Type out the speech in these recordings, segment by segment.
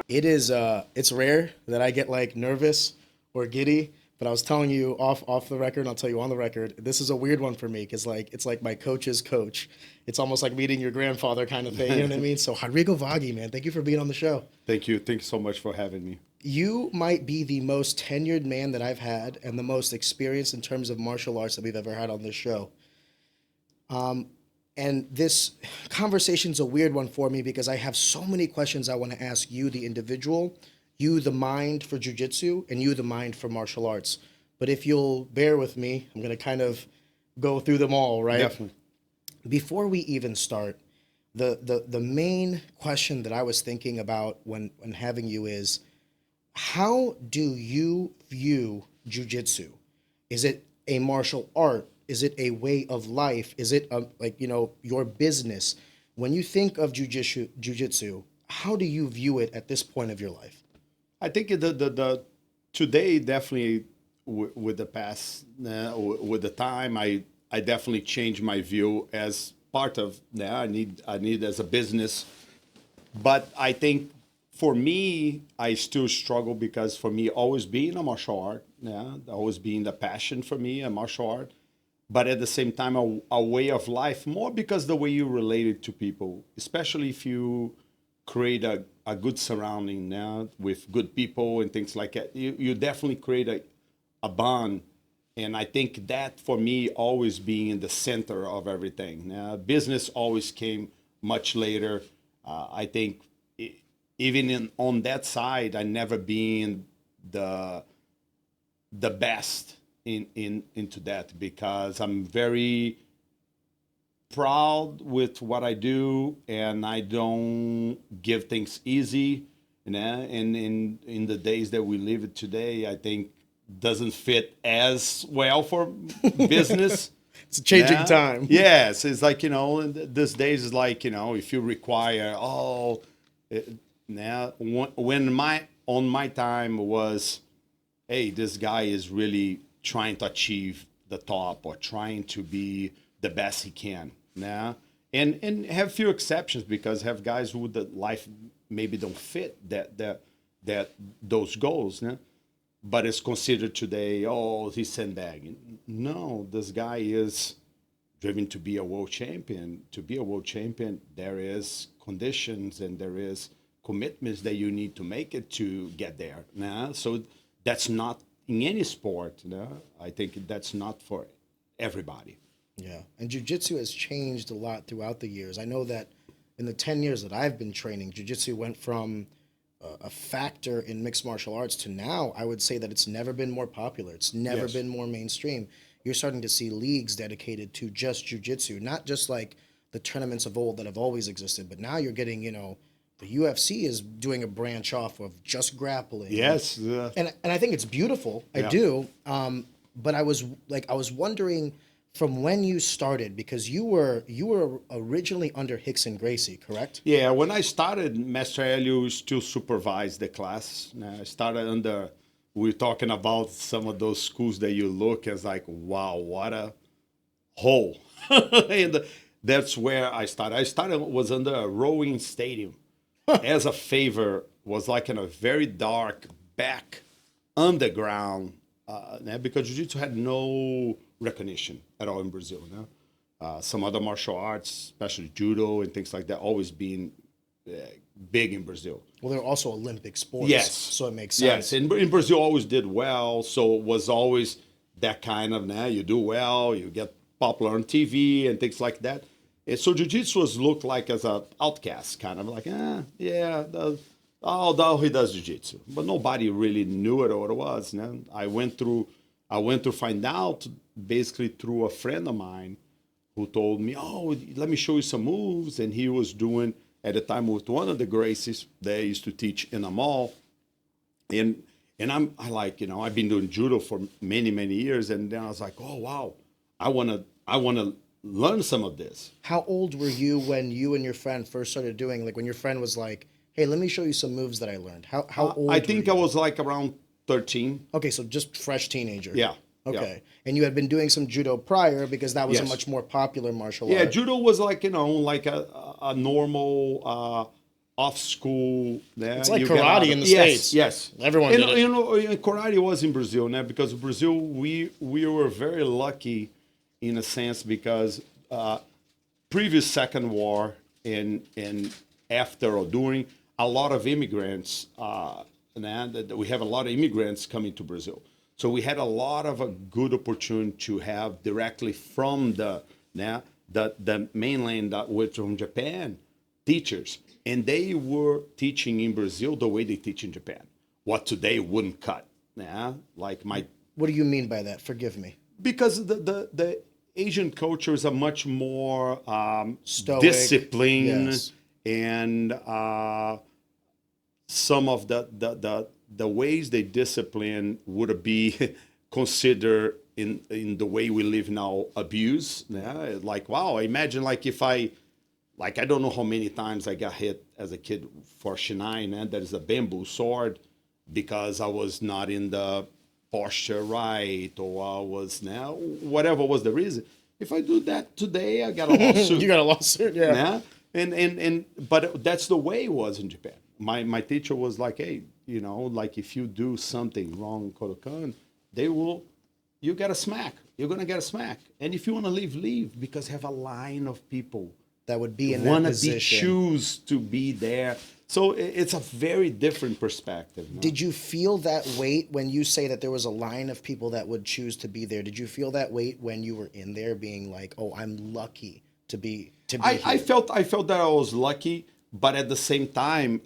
It's rare that I get like nervous or giddy, but I was telling you off the record, and I'll tell you on the record, this is a weird one for me because like it's like my coach's coach. It's almost like meeting your grandfather kind of thing. You know what I mean? So Rodrigo Vaghi, man, thank you for being on the show. Thank you. Thank you so much for having me. You might be the most tenured man that I've had and the most experienced in terms of martial arts that we've ever had on this show. And this conversation's a weird one for me because I have so many questions I want to ask you, the individual, you, the mind for jiu-jitsu, and you, the mind for martial arts. But if you'll bear with me, I'm going to kind of go through them all, right? Definitely. Before we even start, the main question that I was thinking about when having you is, how do you view jiu-jitsu? Is it a martial art? Is it a way of life? Is it your business? When you think of jiu-jitsu, how do you view it at this point of your life? I think the today definitely with the past with the time I definitely changed my view as part of I need as a business, but I think for me I still struggle because for me always being a martial art, always being the passion for me a martial art, but at the same time a way of life more because the way you relate it to people, especially if you create a good surrounding now with good people and things like that, you definitely create a bond. And I think that for me always being in the center of everything. Business always came much later. I think even on that side, I never been the best into that because I'm very proud with what I do and I don't give things easy. And in the days that we live today, I think doesn't fit as well for business. It's a changing time. Yes, it's like, these days is like, if you require, now when my time was, hey, this guy is really trying to achieve the top or trying to be the best he can. And have few exceptions because have guys who the life maybe don't fit that those goals. But it's considered today, he's sandbagging. No, this guy is driven to be a world champion. To be a world champion, there is conditions and there is commitments that you need to make it to get there. So that's not in any sport. I think that's not for everybody. Yeah, and jiu-jitsu has changed a lot throughout the years. I know that in the 10 years that I've been training, jiu-jitsu went from a factor in mixed martial arts to now, I would say that it's never been more popular. It's never been more mainstream. You're starting to see leagues dedicated to just jiu-jitsu, not just like the tournaments of old that have always existed, but now you're getting, the UFC is doing a branch off of just grappling. Yes. And I think it's beautiful. I do. But I was wondering from when you started, because you were originally under Rickson Gracie, correct? Yeah, when I started, Master Helio still supervised the class. I started under, we're talking about some of those schools that you look as like, wow, what a hole. And that's where I started. Was under a rowing stadium. As a favor, was like in a very dark back underground, because Jiu-Jitsu had no recognition at all in Brazil. Some other martial arts, especially judo and things like that, always been big in Brazil. Well, they're also Olympic sports. Yes. So it makes sense. Yes, in Brazil always did well, so it was always that kind of, you do well, you get popular on TV and things like that. And so Jiu-Jitsu was looked like as an outcast, kind of like, he does Jiu-Jitsu. But nobody really knew it or what it was. I went through find out basically through a friend of mine who told me, let me show you some moves. And he was doing, at the time, with one of the Gracies they used to teach in a mall. And I've been doing judo for many, many years. And then I was like, oh, wow, I want to learn some of this. How old were you when you and your friend first started doing, like when your friend was like, hey, let me show you some moves that I learned? How old I think were I you? was like around 13. Okay, so just fresh teenager. Yeah. Okay. Yeah. And you had been doing some judo prior because that was a much more popular martial art. Yeah, judo was like, like a normal off school. It's like karate in the States. Yes. Everyone did it. You know, karate was in Brazil, né? Because Brazil, we were very lucky in a sense because previous Second War and after or during, a lot of immigrants, we have a lot of immigrants coming to Brazil. So we had a lot of a good opportunity to have directly from the mainland with from Japan teachers, and they were teaching in Brazil the way they teach in Japan, what today wouldn't cut. Like my. What do you mean by that? Forgive me. Because the Asian culture is a much more Stoic, disciplined, yes. and some of the ways they discipline would be considered in the way we live now abuse. Like, wow, imagine like if I don't know how many times I got hit as a kid for shinai, that is a bamboo sword, because I was not in the posture right, or I was whatever was the reason. If I do that today, I got a lawsuit. You got a lawsuit, yeah. But that's the way it was in Japan. My teacher was like, hey, like if you do something wrong, Kodokan, you get a smack. You're gonna get a smack. And if you want to leave, because have a line of people that would be in that position. Choose to be there. So it's a very different perspective. Did you feel that weight when you say that there was a line of people that would choose to be there? Did you feel that weight when you were in there, being like, "Oh, I'm lucky to be here"? I felt that I was lucky, but at the same time,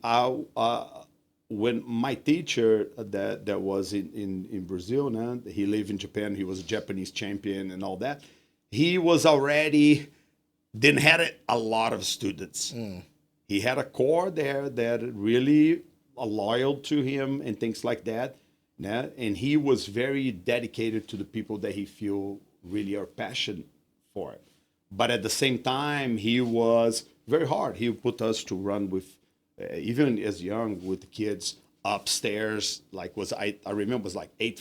when my teacher that was in Brazil, he lived in Japan. He was a Japanese champion and all that. He was already didn't had a lot of students. He had a core there that really are loyal to him and things like that. And he was very dedicated to the people that he feel really are passionate for it. But at the same time, he was very hard. He put us to run with, even as young, with the kids upstairs. Like I remember it was like 8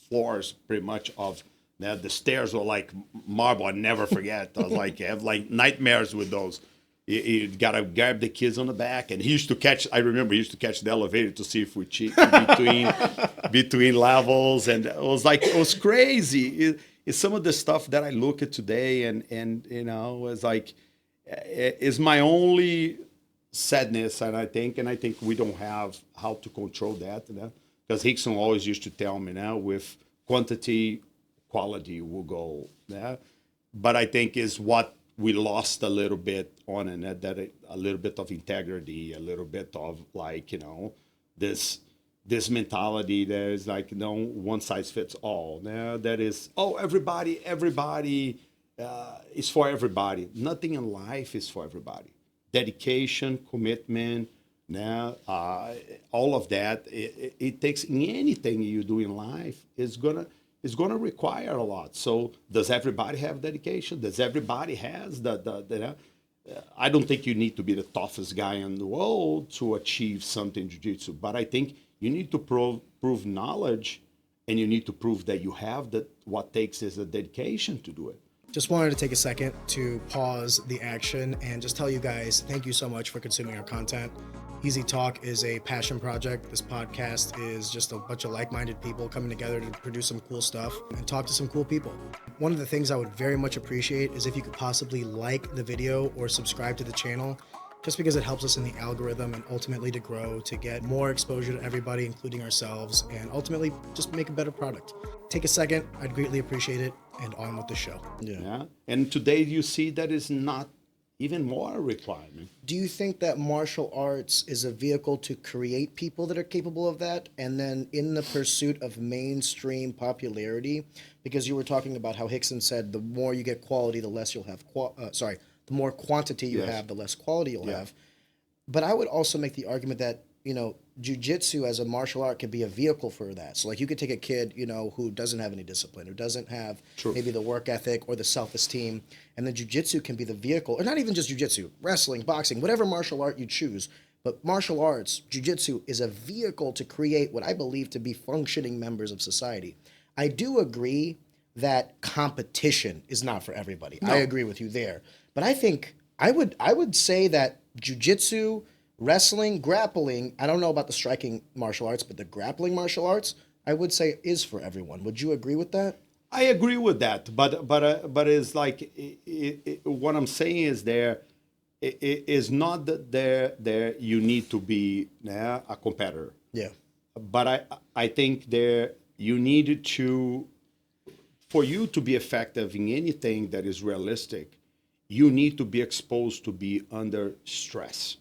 floors pretty much of, the stairs were like marble. I never forget. I was like, I have like nightmares with those. You got to grab the kids on the back. And he used to catch, I remember he used to catch the elevator to see if we cheat between levels. And it was crazy. It's some of the stuff that I look at today and it's like, it's my only sadness. And I think we don't have how to control that. Because Rickson always used to tell me with quantity, quality will go. But I think is what we lost a little bit on, and that a little bit of integrity, a little bit of this mentality that is like one size fits all. That is everybody is for everybody. Nothing in life is for everybody. Dedication, commitment, all of that. It takes in anything you do in life is gonna require a lot. So does everybody have dedication? Does everybody has the I don't think you need to be the toughest guy in the world to achieve something in jiu-jitsu, but I think you need to prove knowledge, and you need to prove that you have what takes is a dedication to do it. Just wanted to take a second to pause the action and just tell you guys, thank you so much for consuming our content. Easy Talk is a passion project. This podcast is just a bunch of like-minded people coming together to produce some cool stuff and talk to some cool people. One of the things I would very much appreciate is if you could possibly like the video or subscribe to the channel, just because it helps us in the algorithm and ultimately to grow, to get more exposure to everybody, including ourselves, and ultimately just make a better product. Take a second. I'd greatly appreciate it. And on with the show. Yeah. And today you see that is not even more a requirement. Do you think that martial arts is a vehicle to create people that are capable of that? And then in the pursuit of mainstream popularity, because you were talking about how Rickson said the more you get quality, the less you'll have, the more quantity you have, the less quality you'll have. But I would also make the argument that, jiu-jitsu as a martial art could be a vehicle for that. So like you could take a kid, who doesn't have any discipline, who doesn't have maybe the work ethic or the self-esteem, and then jiu-jitsu can be the vehicle, or not even just jiu-jitsu, wrestling, boxing, whatever martial art you choose. But martial arts, jiu-jitsu is a vehicle to create what I believe to be functioning members of society. I do agree that competition is not for everybody. No. I agree with you there. But I think I would say that jiu-jitsu, Wrestling, grappling, I don't know about the striking martial arts, but the grappling martial arts, I would say is for everyone. Would you agree with that? I agree with that, but it's like what I'm saying is it is not that there you need to be a competitor, Yeah. but I think there you need to, for you to be effective in anything that is realistic, you need to be exposed to be under stress,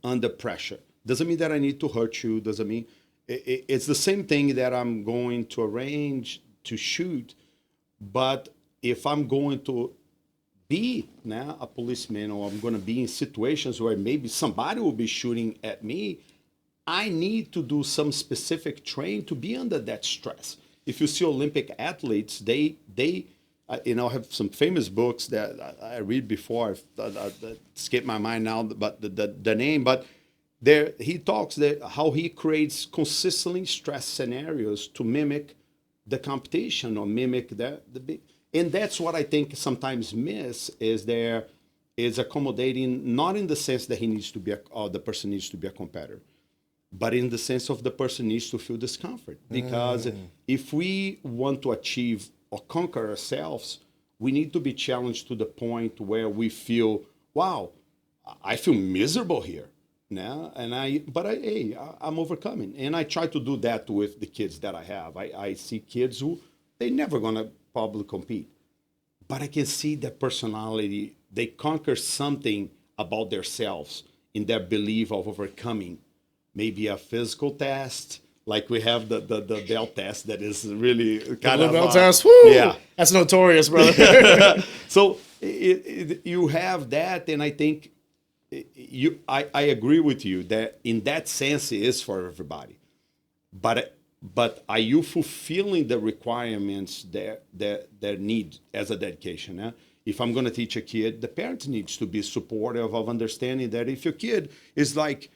under pressure. Doesn't mean that I need to hurt you. Doesn't mean it's the same thing that I'm going to arrange to shoot. But if I'm going to be now a policeman, or I'm going to be in situations where maybe somebody will be shooting at me, I need to do some specific training to be under that stress. If you see Olympic athletes, they have some famous books that I read before. That escaped my mind now, but the name. But there he talks that how he creates consistently stress scenarios to mimic the competition or mimic and that's what I think sometimes miss is there is accommodating, not in the sense that he needs to be the person needs to be a competitor, but in the sense of the person needs to feel discomfort. Because if we want to achieve or conquer ourselves, we need to be challenged to the point where we feel, wow, I feel miserable here now, I'm overcoming, and I try to do that with the kids that I have. I see kids who they never gonna probably compete, but I can see their personality. They conquer something about themselves in their belief of overcoming, maybe a physical test. Like we have the belt test that is really kind of belt test. Woo! Yeah, That's notorious, brother. So you have that, and I think I agree with you that in that sense it is for everybody, but are you fulfilling the requirements that need as a dedication? If I'm going to teach a kid, the parent needs to be supportive of understanding that if your kid is like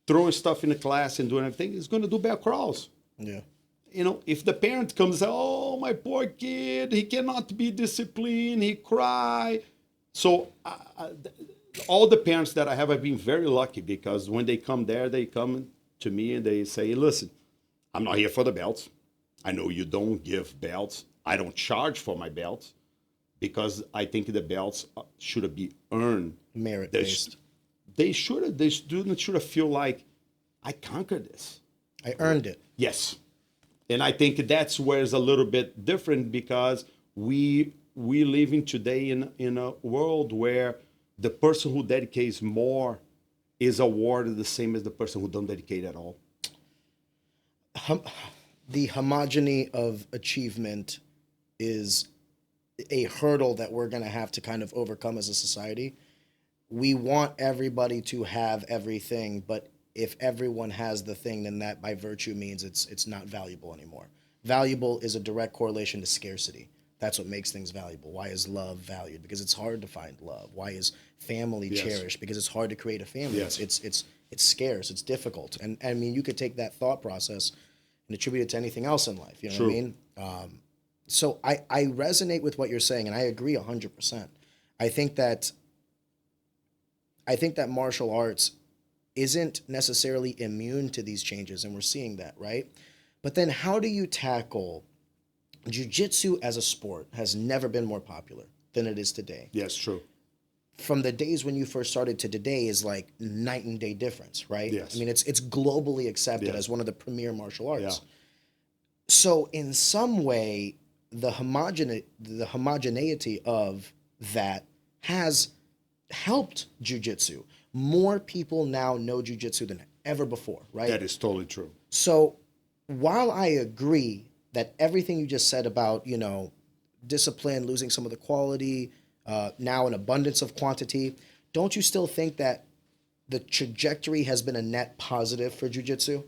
throwing stuff in the class and doing everything, he's going to do bear crawls. Yeah. If the parent comes, oh, my poor kid, he cannot be disciplined, he cry. So all the parents that I have been very lucky, because when they come there, they come to me and they say, listen, I'm not here for the belts. I know you don't give belts. I don't charge for my belts, because I think the belts should be earned. Merit-based. The student should feel like, I conquered this. I earned it. Yes. And I think that's where it's a little bit different, because we living today in a world where the person who dedicates more is awarded the same as the person who don't dedicate at all. The homogeny of achievement is a hurdle that we're going to have to kind of overcome as a society. We want everybody to have everything, but if everyone has the thing, then that by virtue means it's not valuable anymore. Valuable is a direct correlation to scarcity. That's what makes things valuable. Why is love valued? Because it's hard to find love. Why is family cherished? Because it's hard to create a family. Yes. It's scarce. It's difficult. And I mean, you could take that thought process and attribute it to anything else in life. You know what I mean? So I resonate with what you're saying, and I agree 100%. I think that martial arts isn't necessarily immune to these changes, and we're seeing that, right? But then how do you tackle Jiu-Jitsu as a sport has never been more popular than it is today. Yes, true. From the days when you first started to today is like night and day difference, right? Yes. I mean, it's globally accepted as one of the premier martial arts. Yeah. So in some way, the homogeneity of that has helped Jiu-Jitsu. More people now know Jiu-Jitsu than ever before, right? That is totally true. So while I agree that everything you just said about, discipline, losing some of the quality, now an abundance of quantity, don't you still think that the trajectory has been a net positive for Jiu-Jitsu?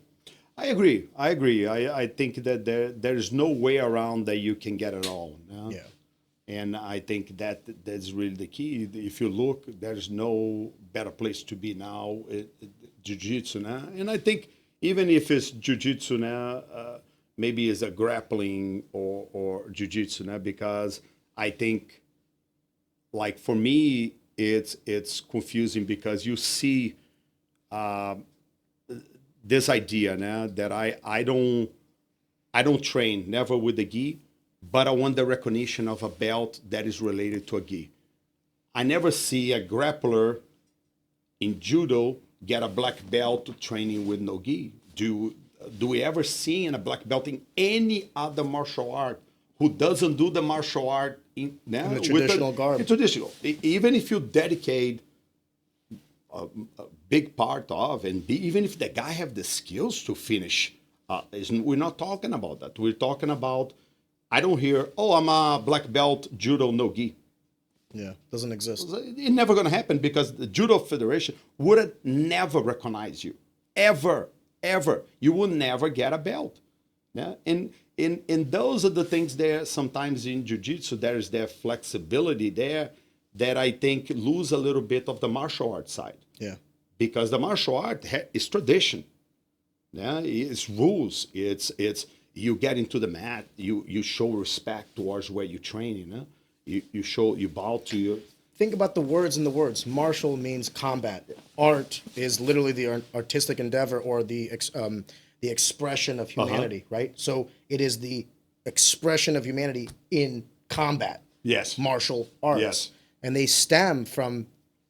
I agree. I think that there's no way around that you can get it all. Yeah. And I think that's really the key. If you look, there's no better place to be now, Jiu-Jitsu now. And I think even if it's Jiu-Jitsu now, maybe it's a grappling or Jiu-Jitsu now, because I think, like for me, it's confusing because you see this idea now that I don't train never with the gi, but I want the recognition of a belt that is related to a gi. I never see a grappler in judo get a black belt training with no gi. Do we ever see in a black belt in any other martial art who doesn't do the martial art in the traditional garb? In traditional, even if you dedicate a big part of, and even if the guy have the skills to finish, we're not talking about that. We're talking about, I don't hear, oh, I'm a black belt judo no gi. Yeah, doesn't exist. It's never going to happen because the Judo Federation would never recognize you, ever. You will never get a belt. Yeah, and those are the things there. Sometimes in Jiu-Jitsu, there is that flexibility there that I think lose a little bit of the martial art side. Yeah, because the martial art is tradition. Yeah, it's rules. It's you get into the mat. You show respect towards where you train. You know. You bow to your. Think about the words in the words. Martial means combat. Art is literally the artistic endeavor or the expression of humanity, right? So it is the expression of humanity in combat. Yes. Martial arts. Yes. And they stem from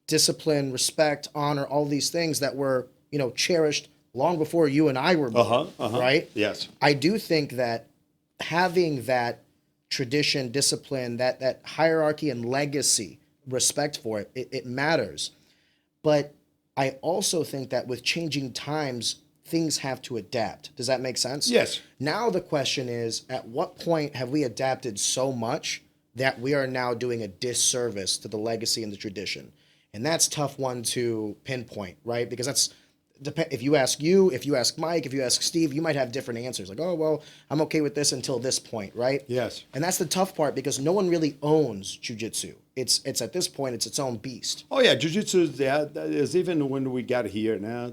discipline, respect, honor, all these things that were, cherished long before you and I were born, right? Yes. I do think that having that tradition, discipline, that hierarchy and legacy, respect for it, it matters. But I also think that with changing times, things have to adapt. Does that make sense? Yes. Now the question is, at what point have we adapted so much that we are now doing a disservice to the legacy and the tradition? And that's a tough one to pinpoint, right? Because that's, if you ask Mike, if you ask Steve, you might have different answers. Like, oh, well, I'm okay with this until this point, right? Yes. And that's the tough part because no one really owns jiu-jitsu. It's at this point, it's its own beast. Oh, yeah. Jiu-Jitsu is even when we got here now,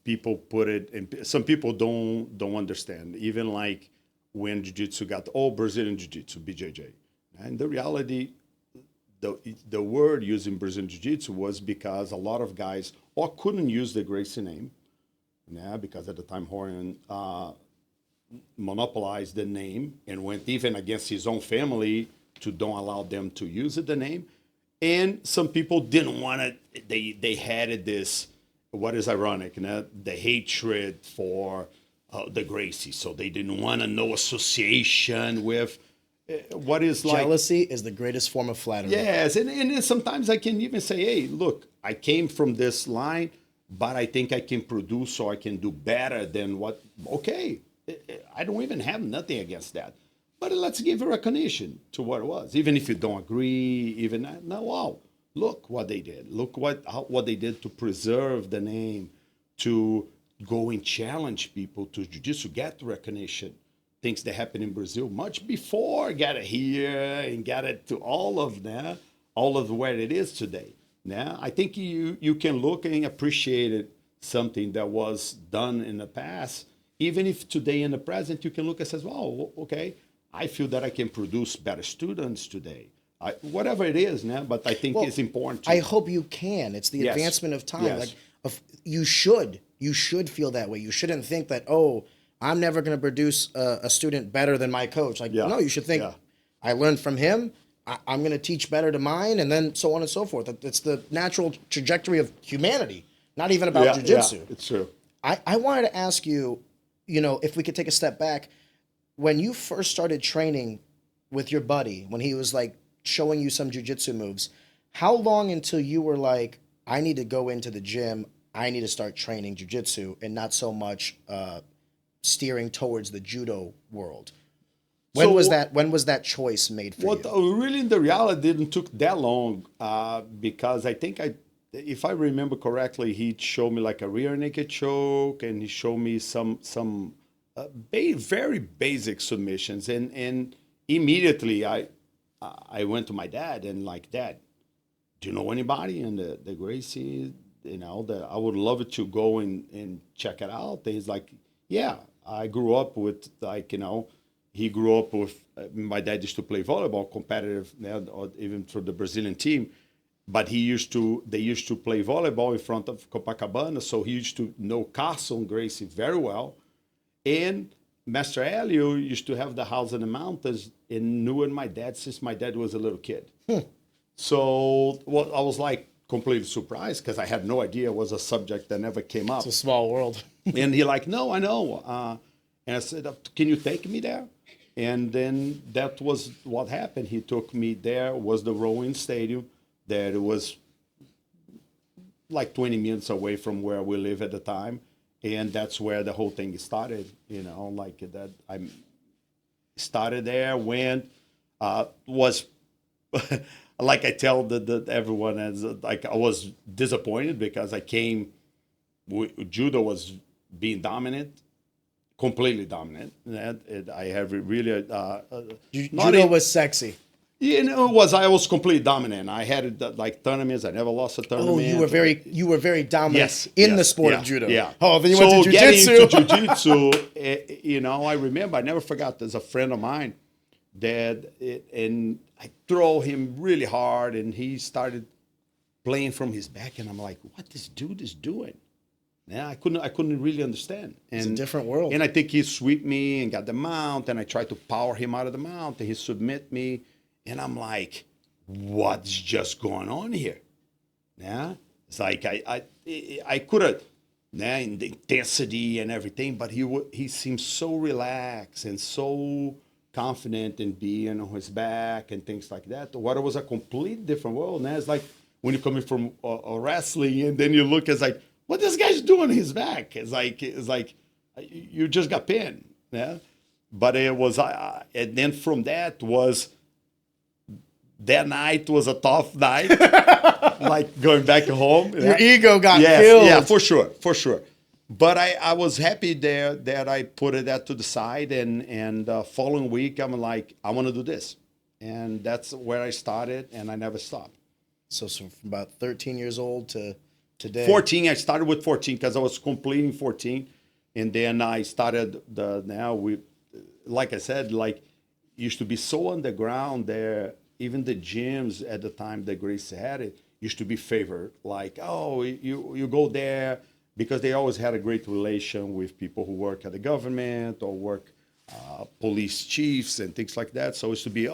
people put it, and some people don't understand. Even like when Jiu-Jitsu got, Brazilian Jiu-Jitsu, BJJ. And the reality, the word used in Brazilian Jiu-Jitsu was because a lot of guys couldn't use the Gracie name, because at the time Rorion monopolized the name and went even against his own family to don't allow them to use the name. And some people didn't want it. They had this, what is ironic, the hatred for the Gracie. So they didn't want no association with what is like jealousy is the greatest form of flattery. Yes, and sometimes I can even say, hey, look, I came from this line, but I think I can produce so I can do better than what. Okay, I don't even have nothing against that, but let's give a recognition to what it was, even if you don't agree. Even now, wow, look what they did. Look what they did to preserve the name, to go and challenge people to jiu-jitsu, get recognition. Things that happened in Brazil much before got it here and got it to all of where it is today. Now, I think you can look and appreciate it, something that was done in the past. Even if today in the present, you can look and say, well, okay, I feel that I can produce better students today. Whatever it is, but I think it's important. I hope you can. It's the advancement of time. Yes. You should feel that way. You shouldn't think that, I'm never going to produce a student better than my coach. No, you should think, I learned from him. I'm going to teach better to mine, and then so on and so forth. It's the natural trajectory of humanity, not even about jiu-jitsu. Yeah, it's true. I wanted to ask you, if we could take a step back. When you first started training with your buddy, when he was like showing you some jiu-jitsu moves, how long until you were like, I need to go into the gym, I need to start training jiu-jitsu, and not so much steering towards the judo world? When was that choice made for you? Really, the reality didn't took that long because I think if I remember correctly, he showed me like a rear naked choke, and he showed me some very basic submissions, and immediately I went to my dad and like, Dad, do you know anybody in the Gracie? I would love it to go and check it out. And he's like, yeah, I grew up with he grew up with, my dad used to play volleyball competitive, or even for the Brazilian team. but they used to play volleyball in front of Copacabana, so he used to know Carson Gracie very well. And Master Helio used to have the house in the mountains and knew my dad since my dad was a little kid. So I was like completely surprised because I had no idea it was a subject that never came up. It's a small world. And he like, no, I know. And I said, can you take me there? And then that was what happened. He took me there, was the rowing stadium that was like 20 minutes away from where we live at the time. And that's where the whole thing started, like that. I started there, went, was, like I tell everyone, as like I was disappointed because I came, judo was being dominant, completely dominant. And I have really, judo was sexy. I was completely dominant. I had like tournaments. I never lost a tournament. Oh, you were very dominant in the sport of judo. Yeah. Oh, then you went to jiu-jitsu. jiu-jitsu. Getting into jiu-jitsu, I remember, I never forgot, there's a friend of mine and I throw him really hard and he started playing from his back and I'm like, what this dude is doing? Yeah, I couldn't really understand. And, it's a different world. And I think he swept me and got the mount and I tried to power him out of the mount and he submit me. And I'm like, what's just going on here? Yeah, it's like I could have, in the intensity and everything, but he seemed so relaxed and so confident in being on his back and things like that. What was a complete different world. Now it's like when you're coming from wrestling and then you look, it's like, what this guy's doing on his back? It's like you just got pinned. Yeah, but it was, and then from that night was a tough night, like going back home. Your ego got killed. Yeah, for sure. But I was happy there that I put that to the side, and following week I'm like, I want to do this, and that's where I started, and I never stopped. So from about 13 years old to today. 14. I started with 14 because I was completing 14, and then I started like I said, like used to be so underground there. Even the gyms at the time that Gracie had it used to be favored. Like, oh, you go there because they always had a great relation with people who work at the government or work police chiefs and things like that. So it used to be,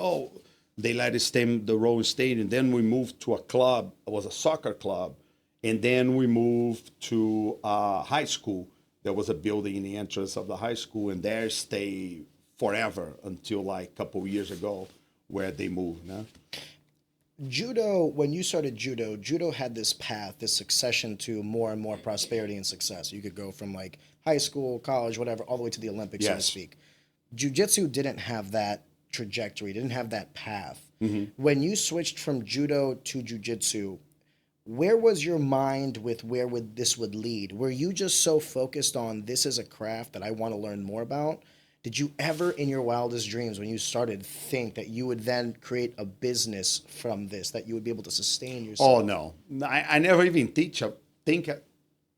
they let us stay in the rowing stadium. Then we moved to a club. It was a soccer club. And then we moved to high school. There was a building in the entrance of the high school, and there stay forever until like a couple of years ago, where they moved. No? Judo, when you started judo had this path, this succession to more and more prosperity and success. You could go from like high school, college, whatever, all the way to the Olympics, so to speak. Jiu-Jitsu didn't have that trajectory, didn't have that path. Mm-hmm. When you switched from judo to jiu-jitsu, where was your mind with where this would lead? Were you just so focused on this is a craft that I want to learn more about? Did you ever in your wildest dreams when you started think that you would then create a business from this, that you would be able to sustain yourself? Oh, no. I never even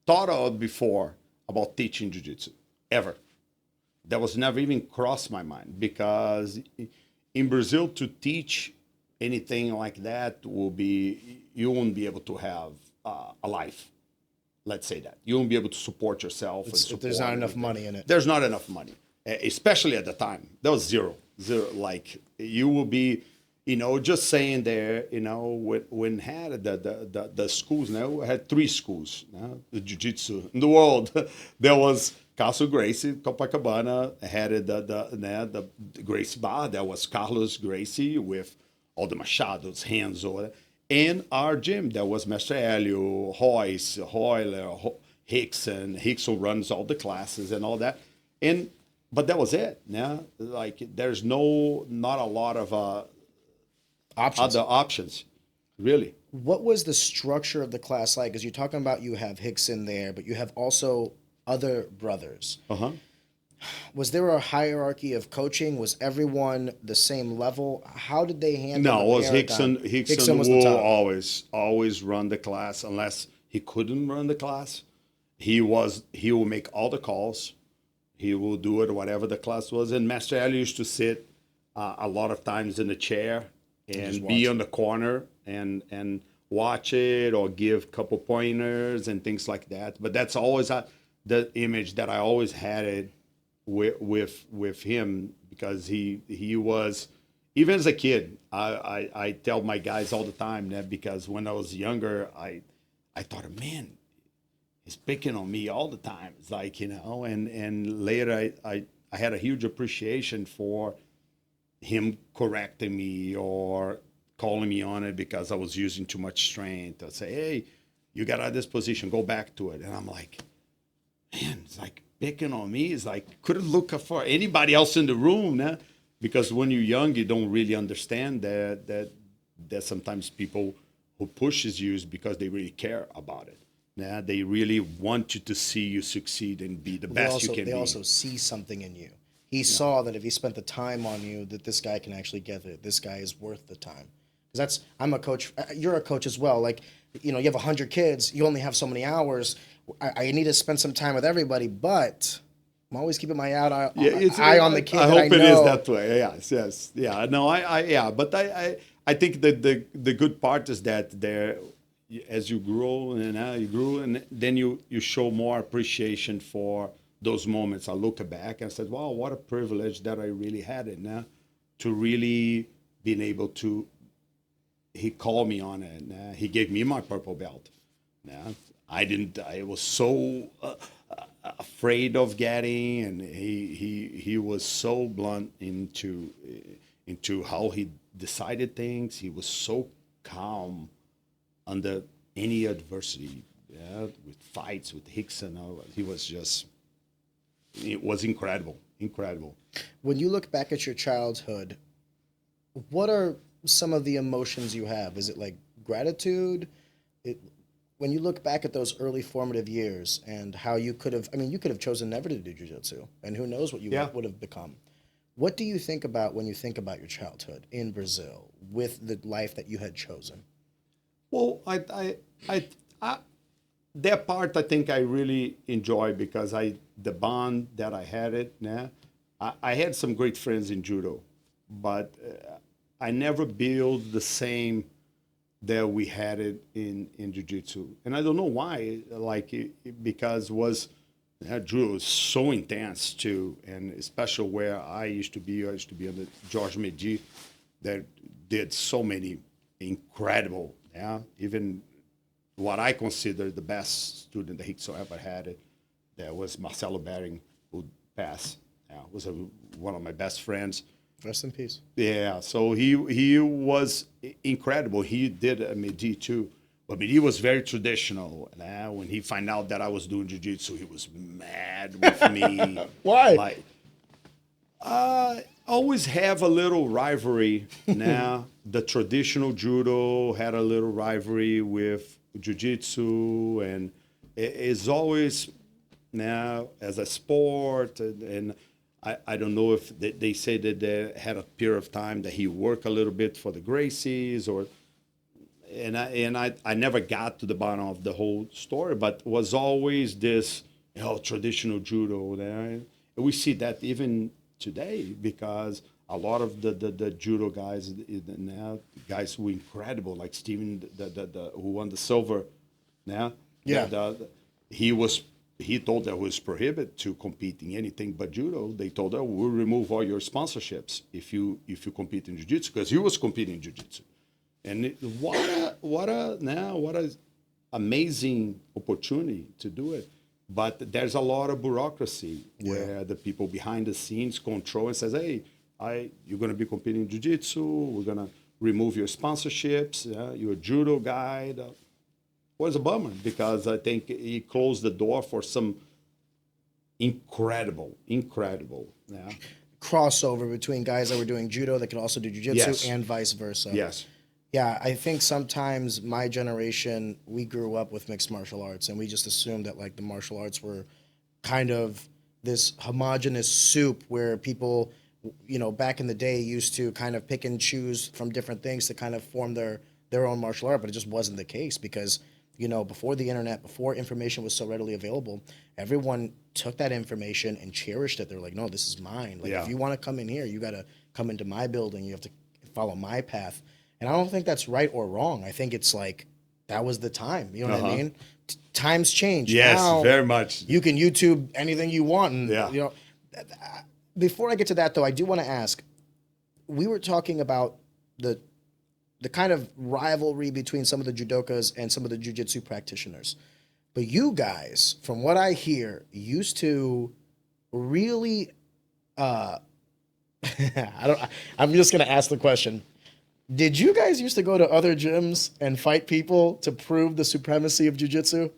thought of before about teaching jiu-jitsu, ever. That was never even crossed my mind because in Brazil to teach anything like that you won't be able to have a life. Let's say that. You won't be able to support yourself. There's not enough money in it. There's not enough money. Especially at the time, there was zero. Like you will be, just saying there, when had the schools now had 3 schools, the jiu-jitsu in the world. There was Carlos Gracie, Copacabana had the Gracie Bar. There was Carlos Gracie with all the machados, hands over, and our gym. There was Master Helio, Royce, Hoyler, Hickson. Hickson runs all the classes and all that, But that was it. Yeah, like there's not a lot of other options, really. What was the structure of the class like? Because you're talking about you have Hickson there, but you have also other brothers. Uh-huh. Was there a hierarchy of coaching? Was everyone the same level? How did they handle? No, it was Hickson. Hickson was will always run the class unless he couldn't run the class. He will make all the calls. He will do it, whatever the class was. And Master Ali used to sit a lot of times in the chair and be on the corner and watch it or give a couple pointers and things like that. But that's always the image that I always had it with him, because he was, even as a kid, I tell my guys all the time that, because when I was younger, I thought, man, he's picking on me all the time. It's like, and later I had a huge appreciation for him correcting me or calling me on it because I was using too much strength. I'd say, hey, you got out of this position, go back to it. And I'm like, man, it's like picking on me. It's like, couldn't look for anybody else in the room, nah? Because when you're young, you don't really understand that sometimes people who pushes you is because they really care about it. Yeah, they really want you to see you succeed and be the best you can be. They also see something in you. He saw that if he spent the time on you, that this guy can actually get it. This guy is worth the time. Because I'm a coach. You're a coach as well. Like, you have 100 kids. You only have so many hours. I need to spend some time with everybody, but I'm always keeping my eye on the kid. I hope it is that way. Yes. Yeah. No, but I think that the good part is that there, as you grow and then you show more appreciation for those moments. I look back and said, wow, what a privilege that I really had it now, to really being able to. He called me on it. He gave me my purple belt. I was so afraid of getting, and he was so blunt into how he decided things. He was so calm under any adversity, with fights with Hickson. It was incredible. When you look back at your childhood, what are some of the emotions you have? Is it like gratitude? When you look back at those early formative years and how you could have chosen never to do jiu-jitsu, and who knows what you would have become. What do you think about when you think about your childhood in Brazil with the life that you had chosen? Well, that part I think I really enjoy, because the bond that I had it. I had some great friends in judo, but I never built the same that we had it in jiu-jitsu. And I don't know why, because judo was so intense too, and especially where I used to be under George Medi, that did so many incredible, even what I consider the best student that Hickson ever had it. That was Marcelo Bering, who passed. Was one of my best friends. Rest in peace. Yeah, so he was incredible. He did a Medi too, but Medi was very traditional. And when he found out that I was doing jiu-jitsu, he was mad with me. Why? Always have a little rivalry. The traditional judo had a little rivalry with jiu-jitsu, and it's always as a sport, and I don't know if they say that they had a period of time that he worked a little bit for the Gracies, and I never got to the bottom of the whole story, but was always this traditional judo there. And we see that even today, because a lot of the judo guys now, guys who are incredible, like Steven, who won the silver, he told that it was prohibited to compete in anything but judo. They told her, we'll remove all your sponsorships if you compete in jiu-jitsu, because he was competing in jiu-jitsu. And what a amazing opportunity to do it. But there's a lot of bureaucracy where the people behind the scenes control and says, hey, you're going to be competing in jiu-jitsu. We're going to remove your sponsorships. You're a judo guy. Was a bummer, because I think he closed the door for some incredible crossover between guys that were doing judo that could also do jiu-jitsu and vice versa. Yes. Yeah, I think sometimes my generation, we grew up with mixed martial arts, and we just assumed that the martial arts were kind of this homogenous soup where people, back in the day used to kind of pick and choose from different things to kind of form their own martial art, but it just wasn't the case, because before the internet, before information was so readily available, everyone took that information and cherished it. They're like, no, this is mine. If you want to come in here, you got to come into my building. You have to follow my path. And I don't think that's right or wrong. I think it's that was the time. You know what I mean? Times change. Yes, now, very much. You can YouTube anything you want. And, Yeah. you know, before I get to that, though, I do want to ask, we were talking about the kind of rivalry between some of the judokas and some of the jiu-jitsu practitioners. But you guys, from what I hear, used to really I'm just going to ask the question. Did you guys used to go to other gyms and fight people to prove the supremacy of jiu-jitsu?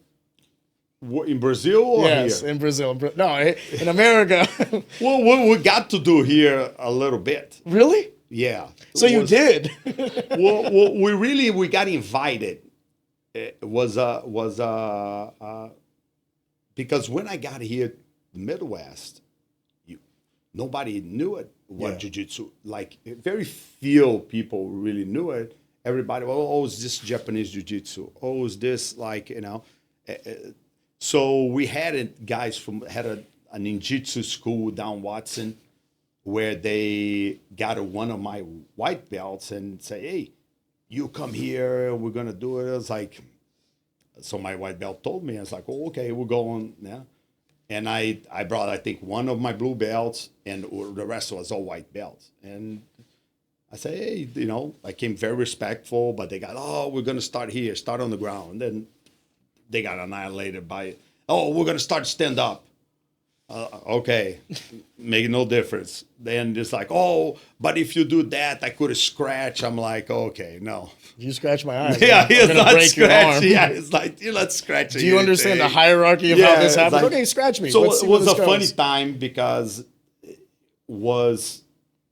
In Brazil or Yes, here? in Brazil. No, in America. Well, we got to do here a little bit. Really? Yeah. So you did? well, we got invited. It was because when I got here, the Midwest, nobody knew it. What jiu-jitsu, like very few people really knew it. Everybody, oh, is this Japanese jiu-jitsu? Oh, is this like, so we had guys had a ninjutsu school down Watson where they got one of my white belts and say, hey, you come here, we're going to do it. I was like, so my white belt told me, I was like, oh, okay, we're going now. And I brought, I think, one of my blue belts, and the rest was all white belts. And I say, hey, I came very respectful, but they got, oh, we're going to start here, start on the ground. And they got annihilated by, oh, we're going to start stand up. Okay, make no difference. Then it's like, oh, but if you do that, I could scratch. I'm like, okay, no. You scratch my arm. Yeah, I'm not break your arm. Yeah, it's like, you're not scratching. Do you understand the hierarchy of how this happens? Like, okay, scratch me. So Let's see it where was this a goes. funny time because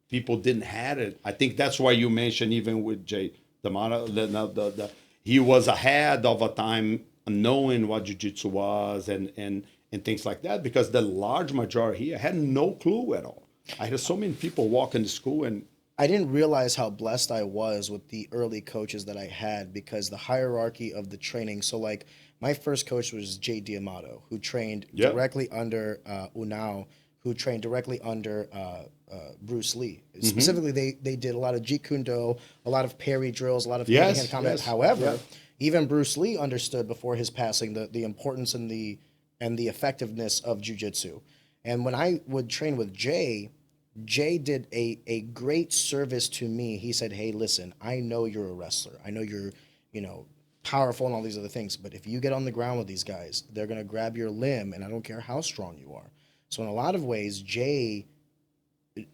people didn't have it. I think that's why you mentioned even with Jay D'Amato, he was ahead of a time knowing what jiu-jitsu was and things like that, because the large majority here had no clue at all. I had so many people walk into school, and I didn't realize how blessed I was with the early coaches that I had, because the hierarchy of the training. So like my first coach was Jay D'Amato, who trained directly under Unao, who trained directly under Bruce Lee. Specifically, they did a lot of Jeet Kune Do, a lot of parry drills, a lot of hand-to-hand combat. However, even Bruce Lee understood before his passing the importance and the effectiveness of jiu-jitsu. And when I would train with Jay did a great service to me. He said, hey, listen, I know you're a wrestler. I know you're, powerful and all these other things. But if you get on the ground with these guys, they're going to grab your limb, and I don't care how strong you are. So in a lot of ways, Jay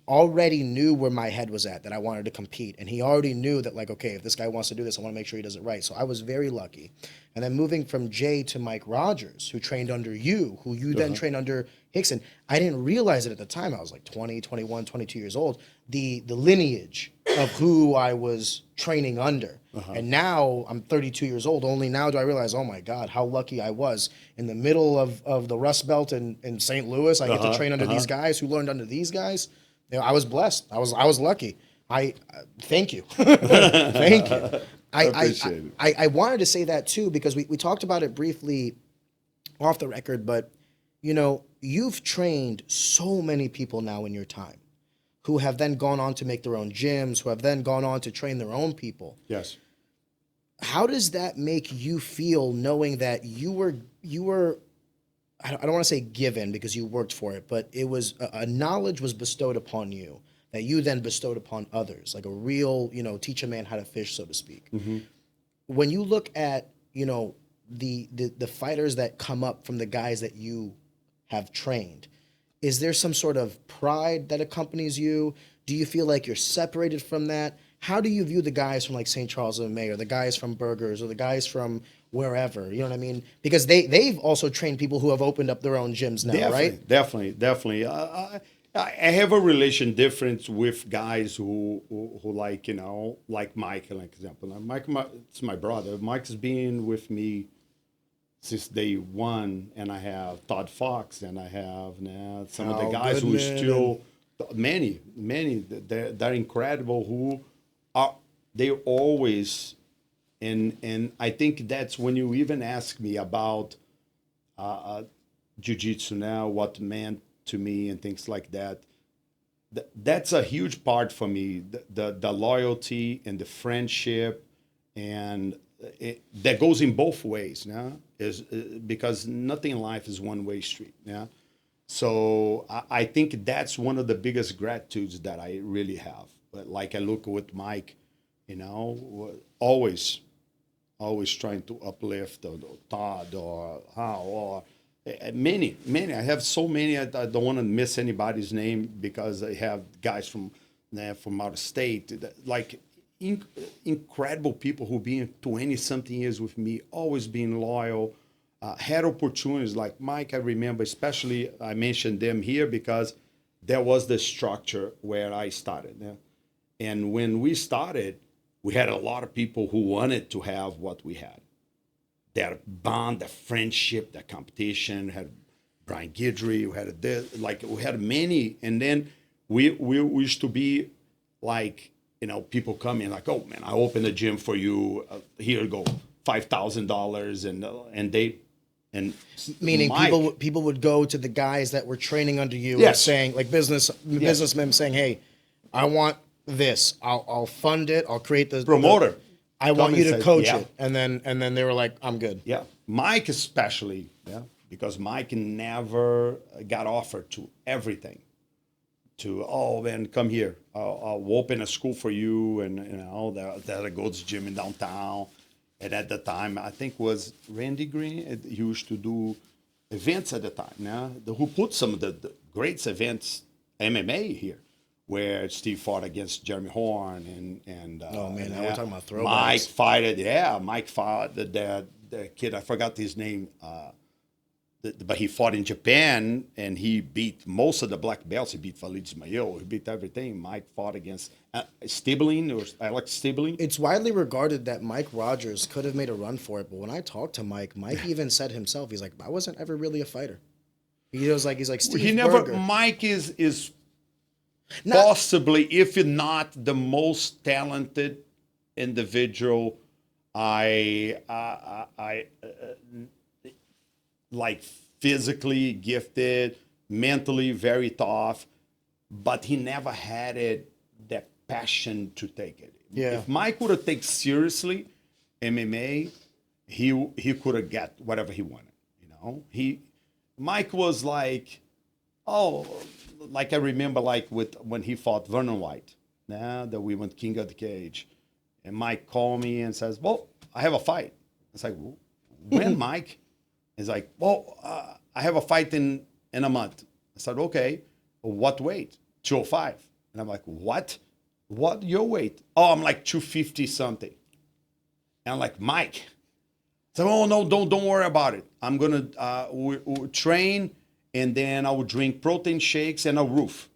already knew where my head was at, that I wanted to compete. And he already knew that, like, okay, if this guy wants to do this, I want to make sure he does it right. So I was very lucky. And then moving from Jay to Mike Rogers, who trained under you, who you then trained under Hickson, I didn't realize it at the time. I was like 20, 21, 22 years old, the lineage of who I was training under. And now I'm 32 years old. Only now do I realize, oh my God, how lucky I was. In the middle of the Rust Belt in St. Louis, I get to train under these guys who learned under these guys. I was blessed. I was lucky. I thank you. Thank you. I appreciate it. I wanted to say that too, because we talked about it briefly off the record, but you've trained so many people now in your time who have then gone on to make their own gyms, who have then gone on to train their own people. Yes. How does that make you feel, knowing that you were I don't want to say given, because you worked for it, but it was a knowledge was bestowed upon you that you then bestowed upon others, like a real, teach a man how to fish, so to speak. When you look at, the fighters that come up from the guys that you have trained, is there some sort of pride that accompanies you? Do you feel like you're separated from that? How do you view the guys from like St. Charles of May, or the guys from Burgers, or the guys from wherever? You know what I mean? Because they've also trained people who have opened up their own gyms now, right? Definitely. I have a relation difference with guys who like, like Mike, like example. Now, Mike, it's my brother. Mike's been with me since day one, and I have Todd Fox, and I have now some of the guys who are still, many, they're incredible, who are, they always, and I think that's when you even ask me about jiu-jitsu now, what meant to me and things like that. That's a huge part for me, the loyalty and the friendship and that goes in both ways. Yeah, is because nothing in life is one-way street. Yeah, so I think that's one of the biggest gratitudes that I really have. But like I look with Mike, always trying to uplift or Todd or how or many. I have so many. I don't want to miss anybody's name because I have guys from out of state, like incredible people who've been 20-something years with me, always being loyal, had opportunities like Mike. I remember, especially I mentioned them here because there was the structure where I started. Yeah? And when we started, we had a lot of people who wanted to have what we had. That bond, the friendship, the competition. We had Brian Guidry, we had many. And then we used to be like, people come in like, oh man, I opened a gym for you. Here you go, $5,000, and meaning Mike, people would go to the guys that were training under you and yes, saying, like businessmen saying, hey, I want this. I'll fund it. I'll create the promoter. I want you to coach yeah. it. And then they were like, I'm good. Yeah. Mike especially, because Mike never got offered to everything. To, oh man, come here. I'll open a school for you, and there's a Gold's Gym in downtown. And at the time, I think was Randy Green. He used to do events at the time. Who put some of the great events MMA here, where Steve fought against Jeremy Horn and oh man, now we're talking about throwbacks. Mike fought the kid. I forgot his name. But he fought in Japan, and he beat most of the black belts. He beat Khalid Ismail. He beat everything. Mike fought against Stibling, or Alex Stibling. It's widely regarded that Mike Rogers could have made a run for it, but when I talked to Mike even said himself, he's like, I wasn't ever really a fighter. He's like Steve Berger. Mike is possibly, if not the most talented individual like physically gifted, mentally very tough, but he never had that passion to take it. Yeah. If Mike would have taken seriously MMA, he could have got whatever he wanted. Mike was like, like I remember when he fought Vernon White, that we went King of the Cage, and Mike called me and says, well, I have a fight. It's like, when, Mike? He's like, well, I have a fight in a month. I said, okay, what weight? 205. And I'm like, what? What your weight? Oh, I'm like 250 something. And I'm like, Mike. I said, oh no, don't worry about it. I'm gonna we'll train, and then I will drink protein shakes and a roof.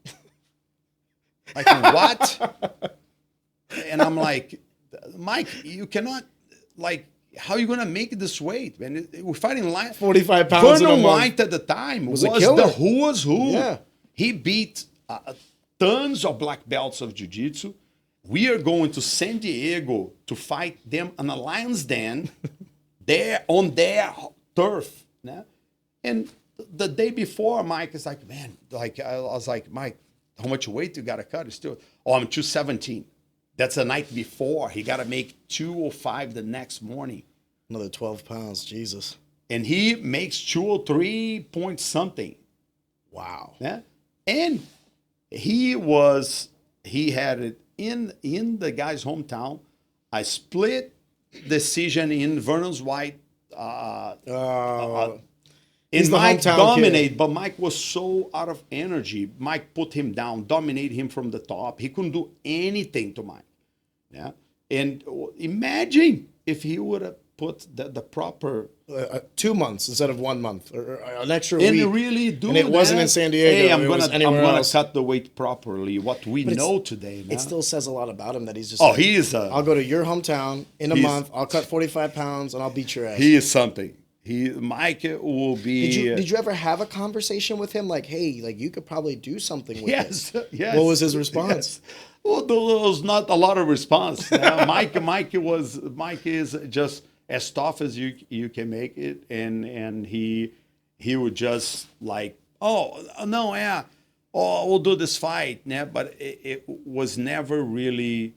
Like, what? And I'm like, Mike, you cannot, like, how are you going to make this weight, man? We're fighting 45 pounds. Vernon White at the time was the who's who. Yeah. He beat tons of black belts of jiu-jitsu. We are going to San Diego to fight them on a lion's den there on their turf. Yeah? And the day before, Mike is like, man, like I was like, Mike, how much weight you got to cut? It's still, I'm 217. That's the night before. He got to make 205 the next morning. Another 12 pounds, Jesus. And he makes 203 point something. Wow. Yeah. And he had it in the guy's hometown. I split decision in Vernon's White. And Mike dominated, but Mike was so out of energy. Mike put him down, dominated him from the top. He couldn't do anything to Mike. Yeah. And imagine if he would have put the proper 2 months instead of 1 month, or an extra and week. really do and it wasn't in San Diego. Hey, I'm gonna else. cut the weight properly. What we know today, man. It still says a lot about him that he's just. He is. I'll go to your hometown in a month. I'll cut 45 pounds and I'll beat your ass. He is something. Mike will be. Did you ever have a conversation with him like, hey, like you could probably do something with this? Yes. What was his response? Yes. Well, there was not a lot of response. Mike is just as tough as you can make it, and he would just like, oh no, yeah, we'll do this fight, yeah. But it was never really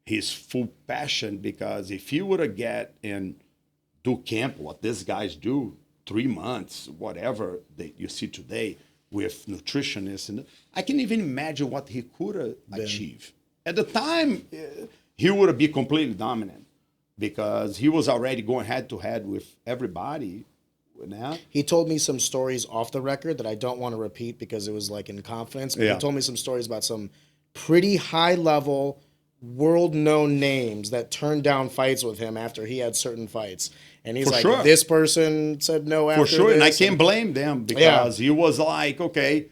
his full passion, because if he would have get and do camp, what these guys do, 3 months, whatever that you see today with nutritionists, and I can even imagine what he could have achieved. At the time, he would have been completely dominant because he was already going head to head with everybody. Now He told me some stories off the record that I don't want to repeat because it was like in confidence. But he told me some stories about some pretty high level, world known names that turned down fights with him after he had certain fights. And he's For like, sure. this person said no after for sure, and I this, can't blame them because he was like, okay,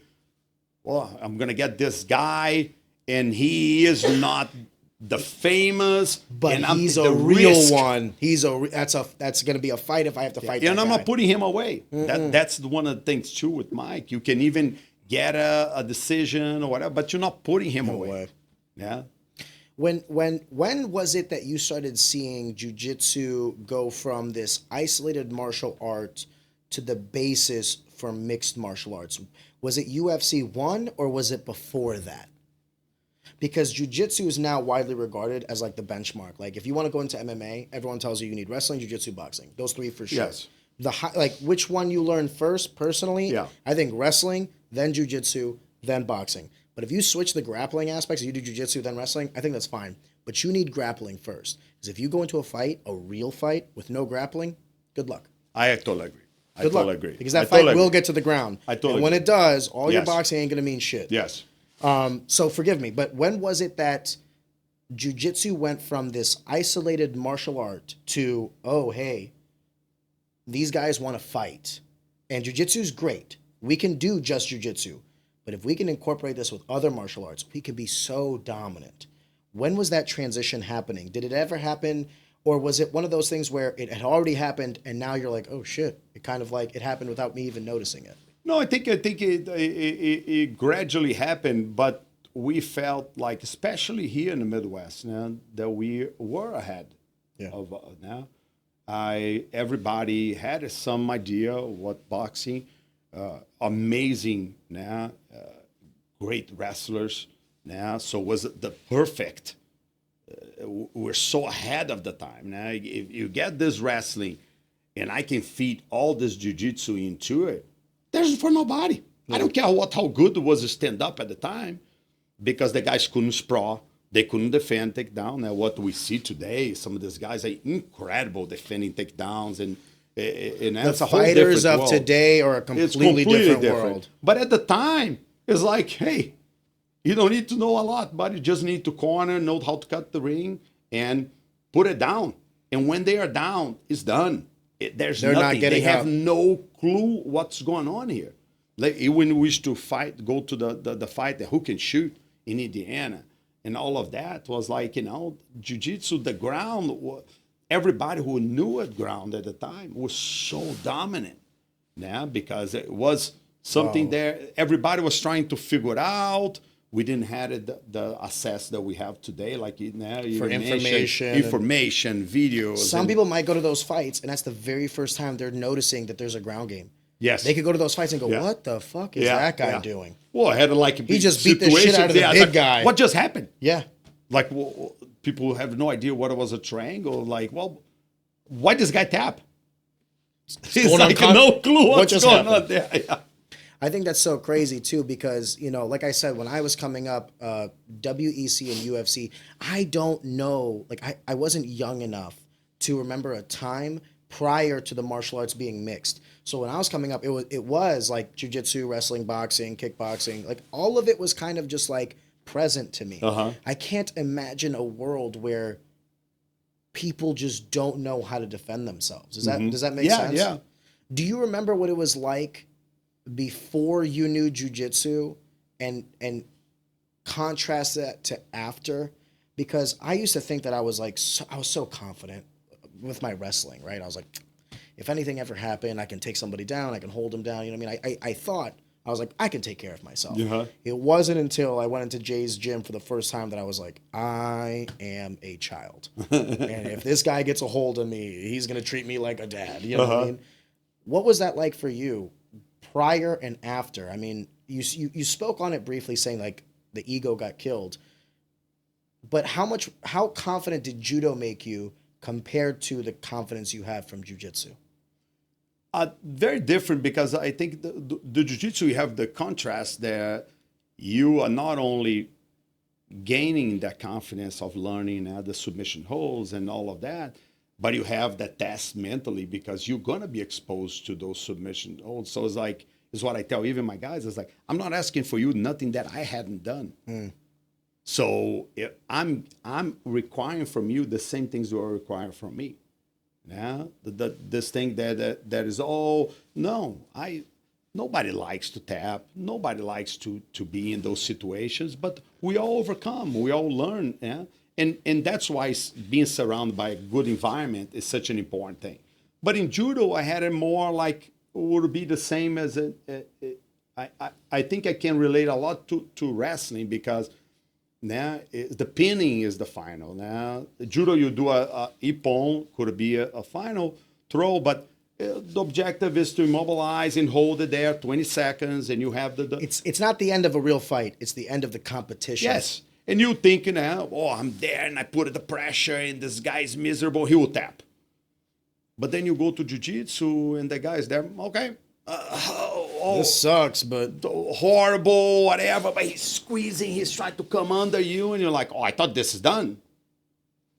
well, I'm gonna get this guy, and he is not the famous, but and he's the a real risk. one. That's going to be a fight if I have to fight. And that I'm guy. not putting him away. That's one of the things too with Mike. You can even get a decision or whatever, but you're not putting him away. Yeah. When was it that you started seeing jiu-jitsu go from this isolated martial art to the basis for mixed martial arts? Was it UFC 1 or was it before that? Because jiu-jitsu is now widely regarded as like the benchmark. Like if you want to go into MMA, everyone tells you need wrestling, jiu-jitsu, boxing. Those three for sure. Yes. Like which one you learn first personally? Yeah. I think wrestling, then jiu-jitsu, then boxing. But if you switch the grappling aspects, you do jiu-jitsu, then wrestling, I think that's fine. But you need grappling first. Because if you go into a fight, a real fight, with no grappling, good luck. I totally agree. Good luck. Agree. Because that fight will get to the ground. And when it does, all your boxing ain't going to mean shit. Yes. So forgive me, but when was it that jiu-jitsu went from this isolated martial art to, oh, hey, these guys want to fight. And jiu-jitsu is great. We can do just jiu-jitsu. But if we can incorporate this with other martial arts, we can be so dominant. When was that transition happening? Did it ever happen? Or was it one of those things where it had already happened and now you're like, oh shit, it kind of like it happened without me even noticing it? No, I think it gradually happened, but we felt like, especially here in the Midwest, that we were ahead of now. Everybody had some idea what boxing, amazing now, great wrestlers now. So was it the perfect? We're so ahead of the time now. If you get this wrestling, and I can feed all this jiu-jitsu into it, there's for nobody. I don't care how good it was to stand up at the time, because the guys couldn't sprawl, they couldn't defend takedown. Now what we see today, some of these guys are incredible defending takedowns, and that's a whole fighters different of world. Today are a completely different world. But at the time, it's like, hey, you don't need to know a lot, but you just need to corner, know how to cut the ring, and put it down. And when they are down, it's done. They're nothing. Not getting they have up. no clue what's going on here. Like when we used to fight, go to the fight, the hook and shoot in Indiana, and all of that was like, jiu-jitsu, the ground, everybody who knew it ground at the time was so dominant. Yeah, because it was something there. Everybody was trying to figure it out. We didn't have the access that we have today, like now for information, videos. Some people might go to those fights, and that's the very first time they're noticing that there's a ground game. Yes, they could go to those fights and go, "What the fuck is that guy doing?" Well, I had he just beat the shit out of the big guy. What just happened? Yeah, like people have no idea what it was a triangle. Like, well, why this guy tap? He's like no clue what's going on there. Yeah. I think that's so crazy too, because like I said, when I was coming up, WEC and UFC, I don't know, like I wasn't young enough to remember a time prior to the martial arts being mixed. So when I was coming up, it was like jiu-jitsu, wrestling, boxing, kickboxing, like all of it was kind of just like present to me. I can't imagine a world where people just don't know how to defend themselves. Does that make sense? Yeah. Do you remember what it was like before you knew jiu-jitsu and contrast that to after? Because I used to think that I was so confident with my wrestling, right? I was like, if anything ever happened, I can take somebody down, I can hold them down. You know what I mean? I thought, I was like, I can take care of myself. It wasn't until I went into Jay's gym for the first time that I was like, I am a child. And if this guy gets a hold of me, he's going to treat me like a dad. You know what I mean? What was that like for you prior and after? I mean, you spoke on it briefly saying like the ego got killed. But how confident did judo make you compared to the confidence you have from jiu-jitsu? Very different, because I think the jiu-jitsu, you have the contrast there. You are not only gaining that confidence of learning the submission holds and all of that, but you have that test mentally, because you're going to be exposed to those submission holds. So it's what I tell even my guys. It's like, I'm not asking for you nothing that I hadn't done. So I'm requiring from you the same things you are requiring from me. Yeah, this thing that is nobody likes to tap, nobody likes to be in those situations, but we all overcome, we all learn, yeah, and that's why being surrounded by a good environment is such an important thing. But in judo, I had it more like would be the same as I think I can relate a lot to wrestling, because now the pinning is the final. Now judo, you do a ippon, could be a final throw, but the objective is to immobilize and hold it there 20 seconds, and you have the It's not the end of a real fight. It's the end of the competition. yes. And you thinking, oh, I'm there and I put the pressure and this guy's miserable, he will tap. But then you go to jiu-jitsu and the guy's there, okay, This sucks, but horrible, whatever, but he's squeezing, he's trying to come under you, and you're like, oh, I thought this is done.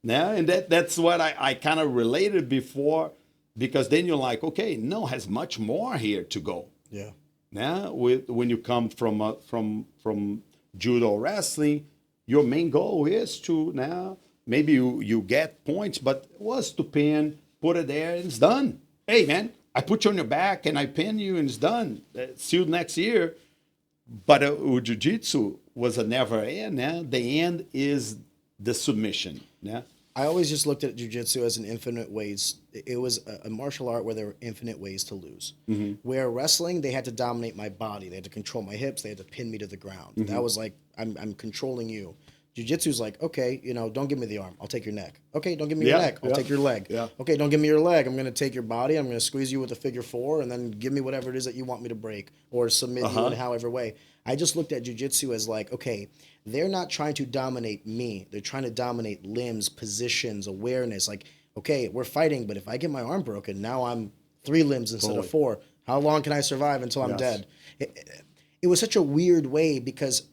Yeah, and that's what I kind of related before, because then you're like, okay, no, has much more here to go. yeah. Now, when you come from judo wrestling, your main goal is to now maybe you get points, but it was to pin, put it there, and it's done. Hey, man, I put you on your back and I pin you and it's done. See you next year. But jiu-jitsu was a never end. Yeah? The end is the submission. Yeah. I always just looked at jiu-jitsu as an infinite ways. It was a martial art where there were infinite ways to lose. Mm-hmm. Where wrestling, they had to dominate my body. They had to control my hips. They had to pin me to the ground. Mm-hmm. That was like, I'm controlling you. Jiu-jitsu's like, okay, don't give me the arm. I'll take your neck. Okay, don't give me your neck. I'll take your leg. Yeah. Okay, don't give me your leg. I'm going to take your body. I'm going to squeeze you with a figure four, and then give me whatever it is that you want me to break or submit you in however way. I just looked at jiu-jitsu as like, okay, they're not trying to dominate me. They're trying to dominate limbs, positions, awareness. Like, okay, we're fighting, but if I get my arm broken, now I'm 3 limbs instead of 4. How long can I survive until I'm dead? It was such a weird way, because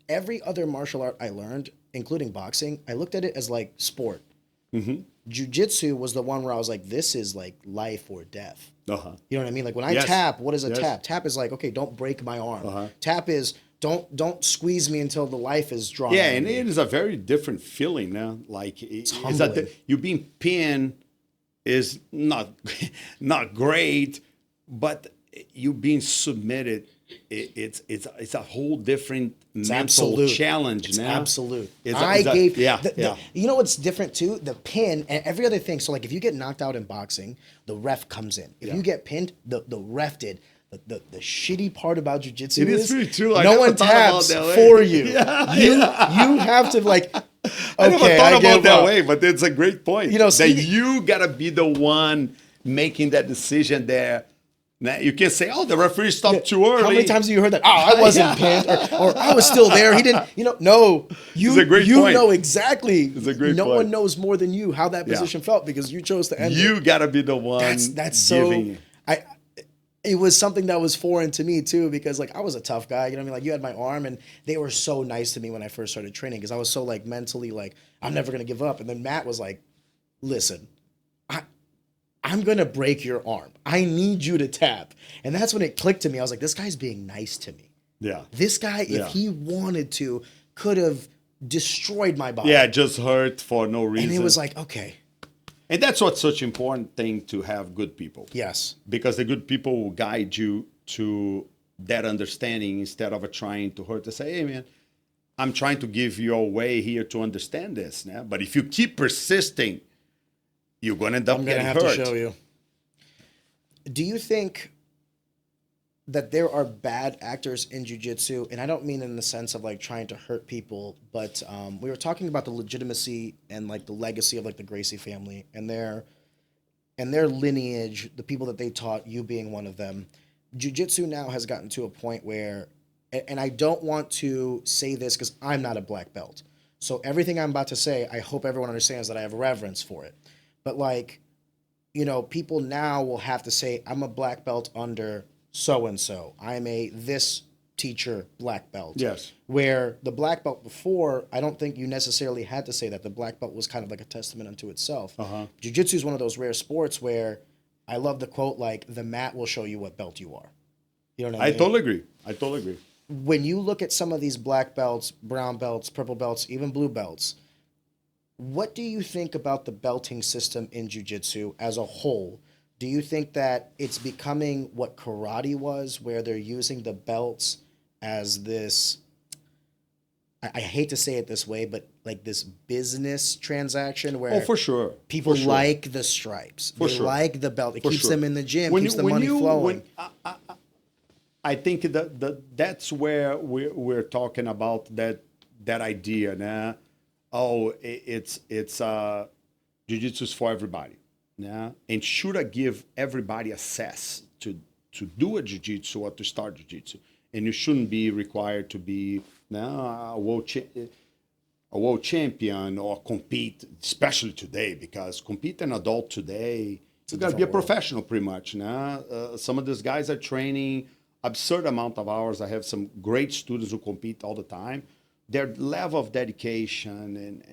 every other martial art I learned, including boxing, I looked at it as like sport. Mm-hmm. Jiu-jitsu was the one where I was like, this is like life or death. Uh-huh. You know what I mean? Like when I tap, what is a tap? Tap is like, okay, don't break my arm. Uh-huh. Tap is don't squeeze me until the life is drawn. Yeah, and it is a very different feeling now. Like it's that you being pinned is not great, but you being submitted, it's a whole different mental challenge. It's now. Absolute. You know what's different too? The pin and every other thing. So like if you get knocked out in boxing, the ref comes in. If you get pinned, the ref did. The shitty part about jiu-jitsu is really true. No one taps for you. You have to like. I never thought about it that way, but it's a great point. You gotta be the one making that decision there. Now, you can't say, "Oh, the referee stopped too early." How many times have you heard that? Oh, I wasn't pinned, or I was still there. He didn't. No. You know exactly. It's a great point. No one knows more than you how that position felt, because you chose to end it. You gotta be the one. That's giving. It was something that was foreign to me too, because like I was a tough guy. You know what I mean? Like you had my arm, and they were so nice to me when I first started training, because I was so like mentally like I'm never gonna give up. And then Matt was like, "Listen, I'm going to break your arm. I need you to tap." And that's when it clicked to me. I was like, this guy's being nice to me. Yeah. This guy, if he wanted to, could have destroyed my body. Yeah, just hurt for no reason. And it was like, okay. And that's what's such an important thing, to have good people. Yes. Because the good people will guide you to that understanding, instead of trying to hurt to say, "Hey, man, I'm trying to give you a way here to understand this." Now. But if you keep persisting, you're going to end up getting hurt. I'm going to have to show you. Do you think that there are bad actors in jiu-jitsu? And I don't mean in the sense of like trying to hurt people, but we were talking about the legitimacy and like the legacy of like the Gracie family and their lineage, the people that they taught, you being one of them. Jiu-jitsu now has gotten to a point where, and I don't want to say this because I'm not a black belt, So everything I'm about to say, I hope everyone understands that I have reverence for it. But like, people now will have to say, I'm a black belt under so and so. I'm a this teacher black belt. Yes. Where the black belt before, I don't think you necessarily had to say that. The black belt was kind of like a testament unto itself. Jiu-Jitsu is one of those rare sports where I love the quote, like, the mat will show you what belt you are. You know what I mean? I totally agree. When you look at some of these black belts, brown belts, purple belts, even blue belts, what do you think about the belting system in jiu-jitsu as a whole? Do you think that it's becoming what karate was, where they're using the belts as this, I hate to say it this way, but like this business transaction where Oh, for sure. people For sure. like the stripes. For they sure. like the belt. It For keeps sure. them in the gym, keeps the money flowing. I think that's where we're talking about that idea. Nah? Oh, it's jiu-jitsu is for everybody. Nah? And should I give everybody access to do a jiu-jitsu or to start jiu-jitsu? And you shouldn't be required to be a world champion or compete, especially today, because compete an adult today, you got to be a professional pretty much. Some of these guys are training absurd amount of hours. I have some great students who compete all the time. Their level of dedication, and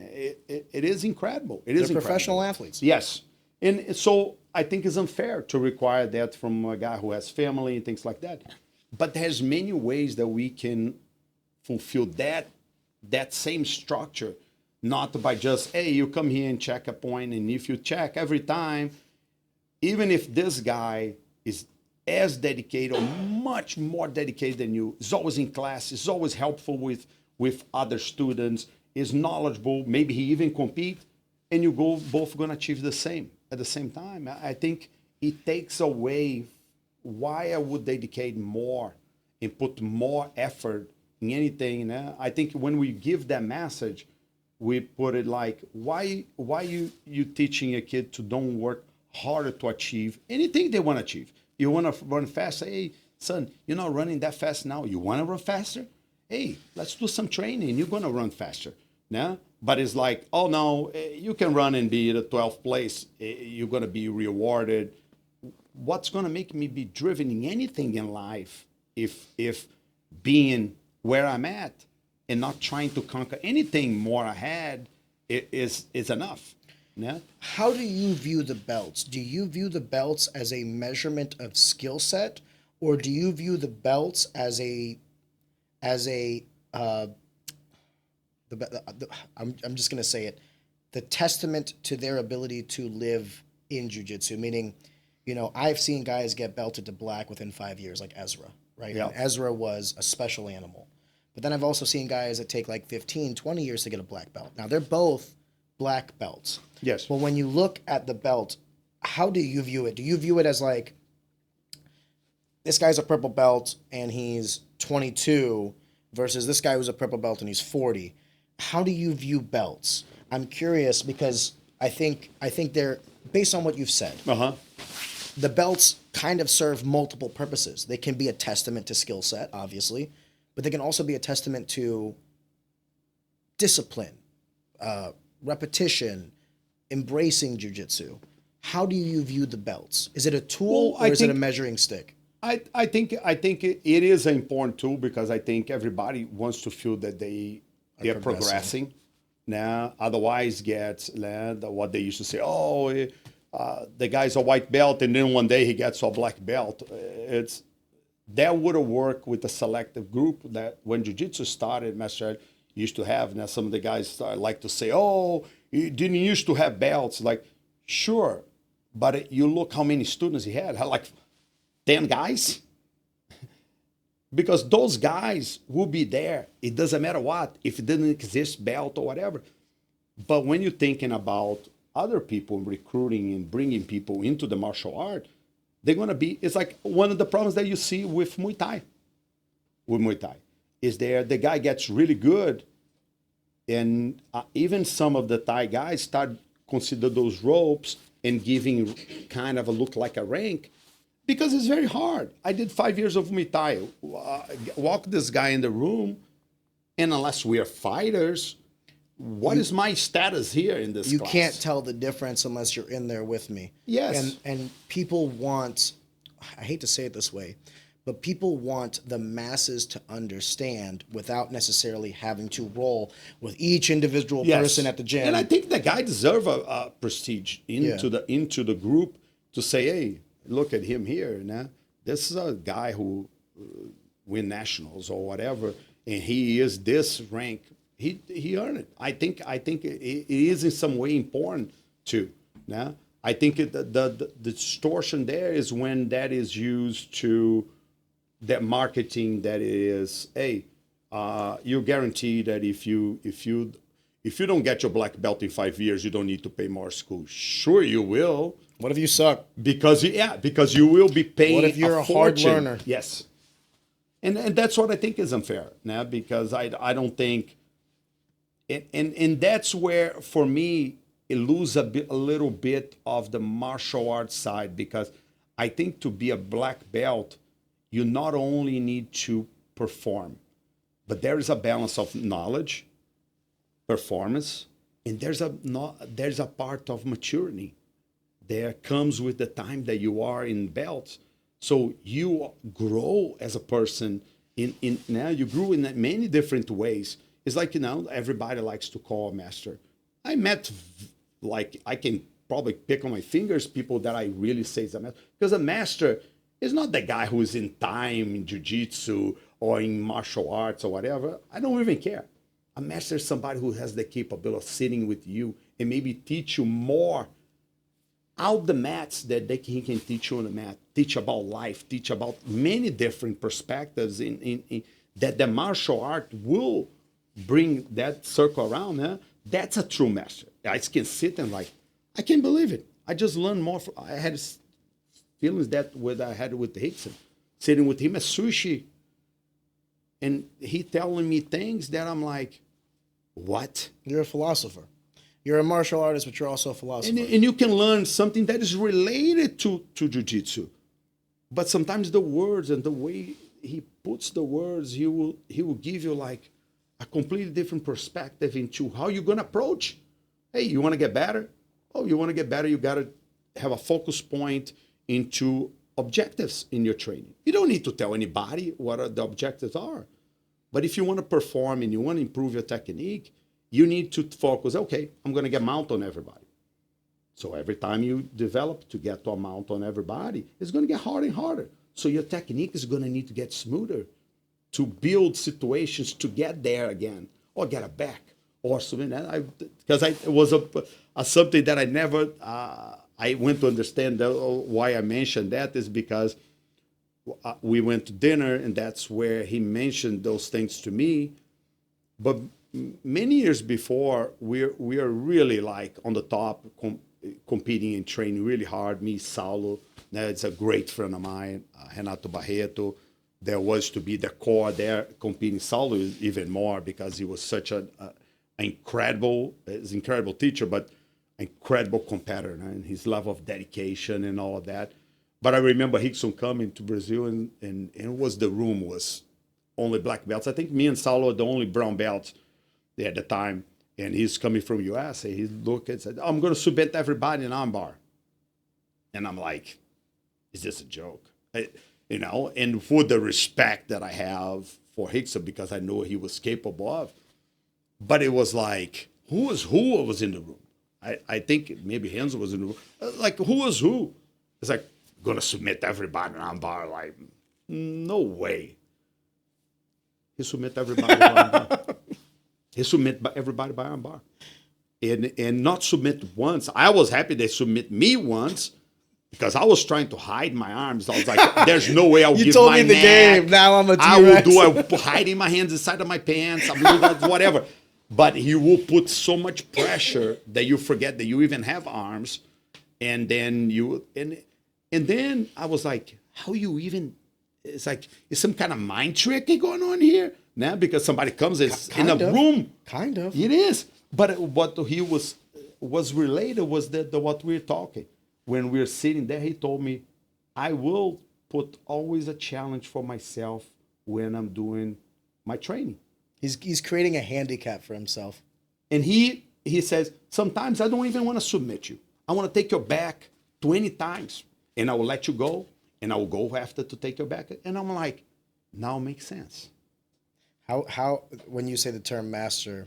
it is incredible. It is They're incredible. professional athletes. Yes. And so I think it's unfair to require that from a guy who has family and things like that. But there's many ways that we can fulfill that same structure, not by just, hey, you come here and check a point, and if you check every time, even if this guy is as dedicated or much more dedicated than you, is always in class, is always helpful with other students, is knowledgeable, maybe he even compete, and you both going to achieve the same at the same time. I think it takes away why I would dedicate more and put more effort in anything. I think when we give that message, we put it like, why you teaching a kid to don't work harder to achieve anything they want to achieve? You want to run fast? Hey, son, you're not running that fast now. You want to run faster? Hey, let's do some training. You're going to run faster. Now, but it's like, oh no, you can run and be at the 12th place. You're going to be rewarded. What's going to make me be driven in anything in life if being where I'm at and not trying to conquer anything more ahead is enough? Yeah. How do you view the belts? Do you view the belts as a measurement of skill set, or do you view the belts as I'm just gonna say it, the testament to their ability to live in jiu-jitsu? Meaning, I've seen guys get belted to black within 5 years, like Ezra, right? Yeah. And Ezra was a special animal. But then I've also seen guys that take like 15, 20 years to get a black belt. Now, they're both black belts. Yes. But when you look at the belt, how do you view it? Do you view it as like, this guy's a purple belt and he's 22 versus this guy who's a purple belt and he's 40? How do you view belts? I'm curious because I think they're, based on what you've said, the belts kind of serve multiple purposes. They can be a testament to skill set, obviously, but they can also be a testament to discipline, repetition, embracing jiu-jitsu. How do you view the belts? Is it a tool or is it a measuring stick? I think it is an important tool because I think everybody wants to feel that they are progressing. Now, otherwise, gets what they used to say. Oh, the guy's a white belt, and then one day he gets a black belt. That would have worked with a selective group that when jiu-jitsu started, Master used to have. Now some of the guys like to say, "Oh, you didn't used to have belts." Like, sure, but you look how many students he had like 10 guys. Because those guys will be there. It doesn't matter what, if it didn't exist belt or whatever. But when you're thinking about other people recruiting and bringing people into the martial art, they're going to be, it's like one of the problems that you see with Muay Thai. With Muay Thai is the guy gets really good. And even some of the Thai guys start consider those ropes and giving kind of a look like a rank. Because it's very hard. I did 5 years of Muay Thai. Walk this guy in the room, and unless we are fighters, what is my status here in this You class? can't tell the difference unless you're in there with me. Yes. And people want, I hate to say it this way, but people want the masses to understand without necessarily having to roll with each individual person at the gym. And I think the guy deserves a prestige into the group to say, hey, look at him here. Nah? This is a guy who win nationals or whatever, and he is this rank. He earned it. I think it is in some way important too. Nah? I think the distortion there is when that is used to that marketing that is, hey, you're guaranteed that if you don't get your black belt in 5 years, you don't need to pay more school. Sure, you will. What if you suck? Because you will be paying. What if you're a hard learner? Yes, and that's what I think is unfair now, because I don't think, and that's where for me it loses a little bit of the martial arts side, because I think to be a black belt, you not only need to perform, but there is a balance of knowledge, performance, and there's a part of maturity. There comes with the time that you are in belts. So you grow as a person in now you grew in many different ways. It's like, everybody likes to call a master. I met, like, I can probably pick on my fingers people that I really say is a master. Because a master is not the guy who is in time in jiu-jitsu or in martial arts or whatever. I don't even care. A master is somebody who has the capability of sitting with you and maybe teach you more out the mats that he can teach you on the mat, teach about life, teach about many different perspectives in that the martial art will bring that circle around. Huh? That's a true master. I can sit and like, I can't believe it. I just learned more. I had feelings that I had with Rickson, sitting with him at sushi, and he telling me things that I'm like, what? You're a philosopher. You're a martial artist, but you're also a philosopher. And you can learn something that is related to jiu-jitsu. But sometimes the words and the way he puts the words, he will give you like a completely different perspective into how you're going to approach. Hey, you want to get better? Oh, you want to get better, you got to have a focus point into objectives in your training. You don't need to tell anybody what the objectives are. But if you want to perform and you want to improve your technique, you need to focus, okay, I'm going to get mount on everybody. So every time you develop to get to a mount on everybody, it's going to get harder and harder. So your technique is going to need to get smoother to build situations to get there again, or get a back, or something. Because it was something that I never, I went to understand why I mentioned that is because we went to dinner, and that's where he mentioned those things to me. But many years before, we are really like on the top, competing and training really hard. Me, Saulo, it's a great friend of mine, Renato Barreto. There was to be the core there competing. Saulo even more because he was such an incredible teacher, but incredible competitor, and his level of dedication and all of that. But I remember Rickson coming to Brazil, and the room was only black belts. I think me and Saulo are the only brown belts at the time, and he's coming from US, and he looked and said, I'm going to submit everybody in armbar. And I'm like, is this a joke? And for the respect that I have for Rickson, because I know he was capable of, but it was like, who was in the room? I think maybe Renzo was in the room. Like, who was who? It's like, going to submit everybody in armbar. Like, no way. He submit everybody by armbar. He submit everybody by armbar. And not submit once. I was happy they submit me once because I was trying to hide my arms. I was like, there's no way I'll give my neck. You told me the game. Now I'm a T-Rex. I will do hiding my hands inside of my pants. Whatever. But he will put so much pressure that you forget that you even have arms. And then and then I was like, how you even, it's like, is some kind of mind trick going on here? Now, because somebody comes in a room. Kind of. It is. But what he was related was that what we're talking. When we're sitting there, he told me, I will put always a challenge for myself when I'm doing my training. He's creating a handicap for himself. And he says, sometimes I don't even want to submit you. I want to take your back 20 times, and I will let you go, and I will go after to take your back. And I'm like, now it makes sense. How when you say the term master,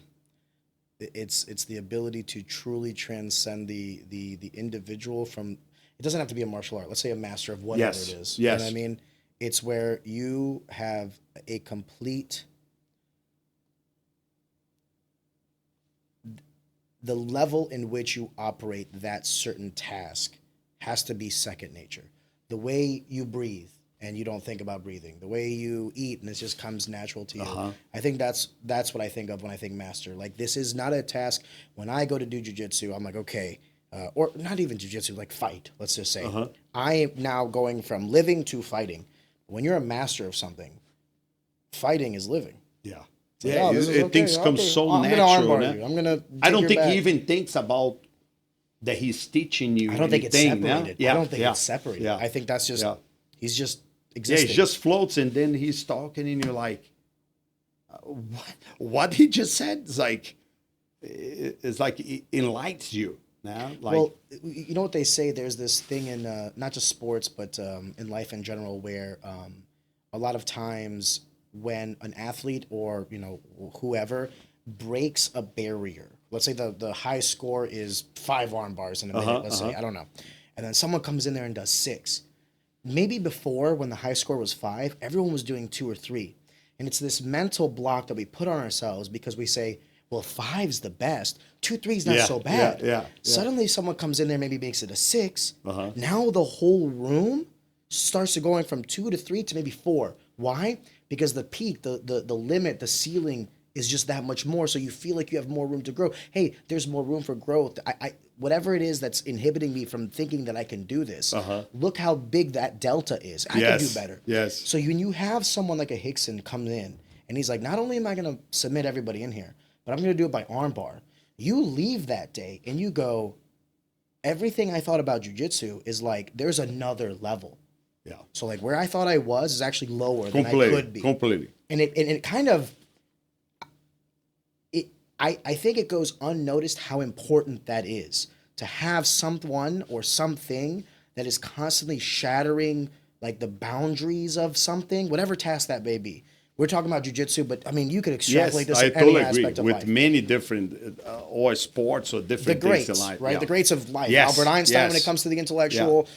it's the ability to truly transcend the individual from. It doesn't have to be a martial art. Let's say a master of whatever Yes. it is. Yes. You know what I mean? It's where you have a complete. The level in which you operate that certain task has to be second nature. The way you breathe and you don't think about breathing, the way you eat and it just comes natural to you. I think that's what I think of when I think master. Like, this is not a task. When I go to do jiu-jitsu, I'm like, okay, or not even jiu-jitsu, like fight, let's just say. I am now going from living to fighting. When you're a master of something, fighting is living. Yeah. Like, Yeah, things come so natural. I'm gonna. I don't think he even thinks about that he's teaching you. I don't think it's separated. Yeah, I don't think yeah, it's separated. yeah, I think that's just he's just yeah. existing. He just floats, and then he's talking, and you're like, what he just said is like, it's like it enlightens you. Now, like, well, you know what they say? There's this thing in not just sports, but in life in general, where a lot of times when an athlete or whoever breaks a barrier, let's say the high score is 5 arm bars in a minute, let's say, I don't know, and then someone comes in there and does 6. Maybe before, when the high score was 5, everyone was doing 2 or 3, and it's this mental block that we put on ourselves because we say, well, 5's the best. 2, 3's not so bad. Yeah. Suddenly someone comes in there, maybe makes it a 6. Now the whole room starts to going from 2 to 3 to maybe 4. Why? Because the peak, the limit, the ceiling is just that much more. So you feel like you have more room to grow. Hey, there's more room for growth. I whatever it is that's inhibiting me from thinking that I can do this, look how big that delta is. I can do better. Yes. So when you have someone like a Hickson come in and he's like, not only am I going to submit everybody in here, but I'm going to do it by armbar. You leave that day and you go, everything I thought about jiu-jitsu is like, there's another level. Yeah. So like where I thought I was is actually lower than I could be. Completely. And it kind of, I think it goes unnoticed how important that is, to have someone or something that is constantly shattering like the boundaries of something, whatever task that may be. We're talking about jiu-jitsu, but I mean, you could extrapolate this in any aspect of life. With many different or sports or different things in life. Right? Yeah. The greats of life. Yes. Albert Einstein when Yes. it comes to the intellectual,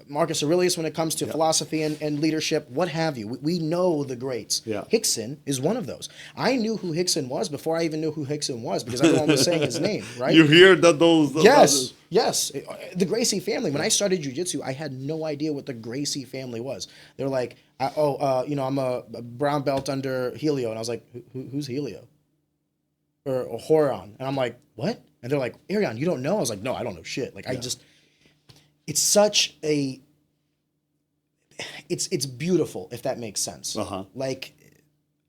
Marcus Aurelius when it comes to philosophy and leadership, what have you. We know the greats. Yeah. Hickson is one of those. I knew who Hickson was before I even knew who Hickson was because everyone was saying his name, right? You hear those Yes. The Gracie family. When I started jiu-jitsu, I had no idea what the Gracie family was. They're like, I'm a brown belt under Helio. And I was like, who's Helio? Or Horon. And I'm like, what? And they're like, Arion, you don't know? I was like, no, I don't know shit. Like, it's such a, it's beautiful, if that makes sense. Like,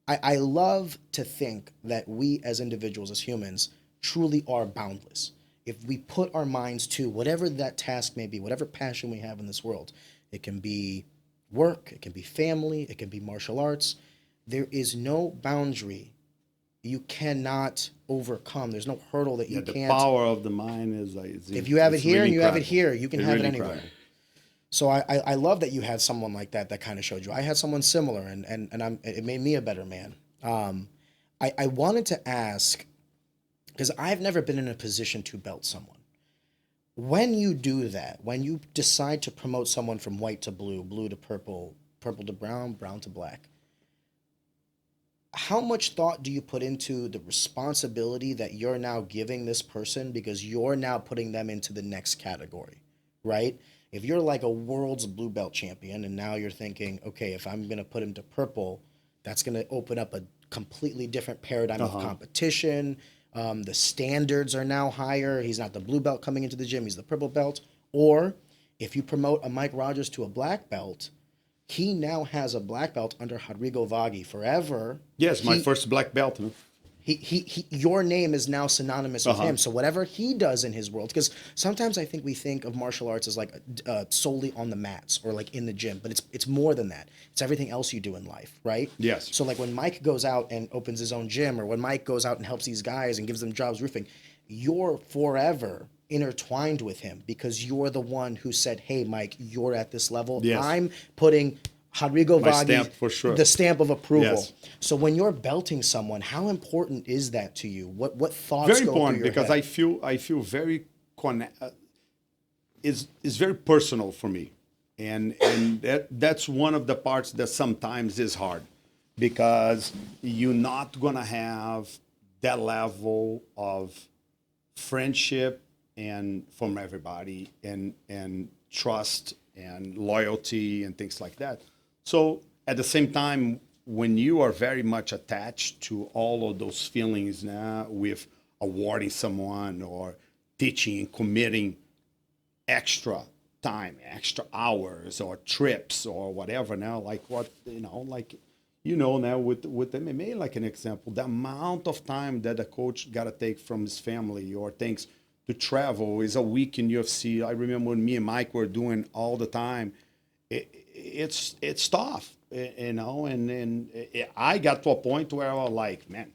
I love to think that we as individuals, as humans, truly are boundless. If we put our minds to whatever that task may be, whatever passion we have in this world, it can be work, it can be family, it can be martial arts. There is no boundary you cannot overcome. There's no hurdle that you can't. The power of the mind is like, if you have it here really and you have it incredible. here, you can have really it anywhere. incredible. So I love that you had someone like that kind of showed you. I had someone similar, and it made me a better man. I wanted to ask, because I've never been in a position to belt someone. When you do that, when you decide to promote someone from white to blue, blue to purple, purple to brown, brown to black, how much thought do you put into the responsibility that you're now giving this person because you're now putting them into the next category, right? If you're like a world's blue belt champion and now you're thinking, okay, if I'm going to put him to purple, that's going to open up a completely different paradigm of competition. The standards are now higher. He's not the blue belt coming into the gym. He's the purple belt. Or if you promote a Mike Rogers to a black belt, he now has a black belt under Rodrigo Vaghi forever. Yes, my first black belt. Huh? Your name is now synonymous with him. So whatever he does in his world, because sometimes I think we think of martial arts as like solely on the mats or like in the gym, but it's more than that. It's everything else you do in life, right? Yes. So like when Mike goes out and opens his own gym, or when Mike goes out and helps these guys and gives them jobs roofing, you're forever intertwined with him because you're the one who said, "Hey, Mike, you're at this level. Yes. I'm putting Rodrigo My Vaghi, stamp for sure. the stamp of approval." Yes. So when you're belting someone, how important is that to you? What thoughts Very go important through your because head? I feel very is very personal for me, and that's one of the parts that sometimes is hard because you're not gonna have that level of friendship and from everybody and trust and loyalty and things like that. So at the same time, when you are very much attached to all of those feelings now with awarding someone or teaching and committing extra time, extra hours or trips or whatever now, like what, like, now with MMA, like an example, the amount of time that a coach got to take from his family or things to travel is a week in UFC. I remember when me and Mike were doing all the time, it's tough, and I got to a point where I was like, man,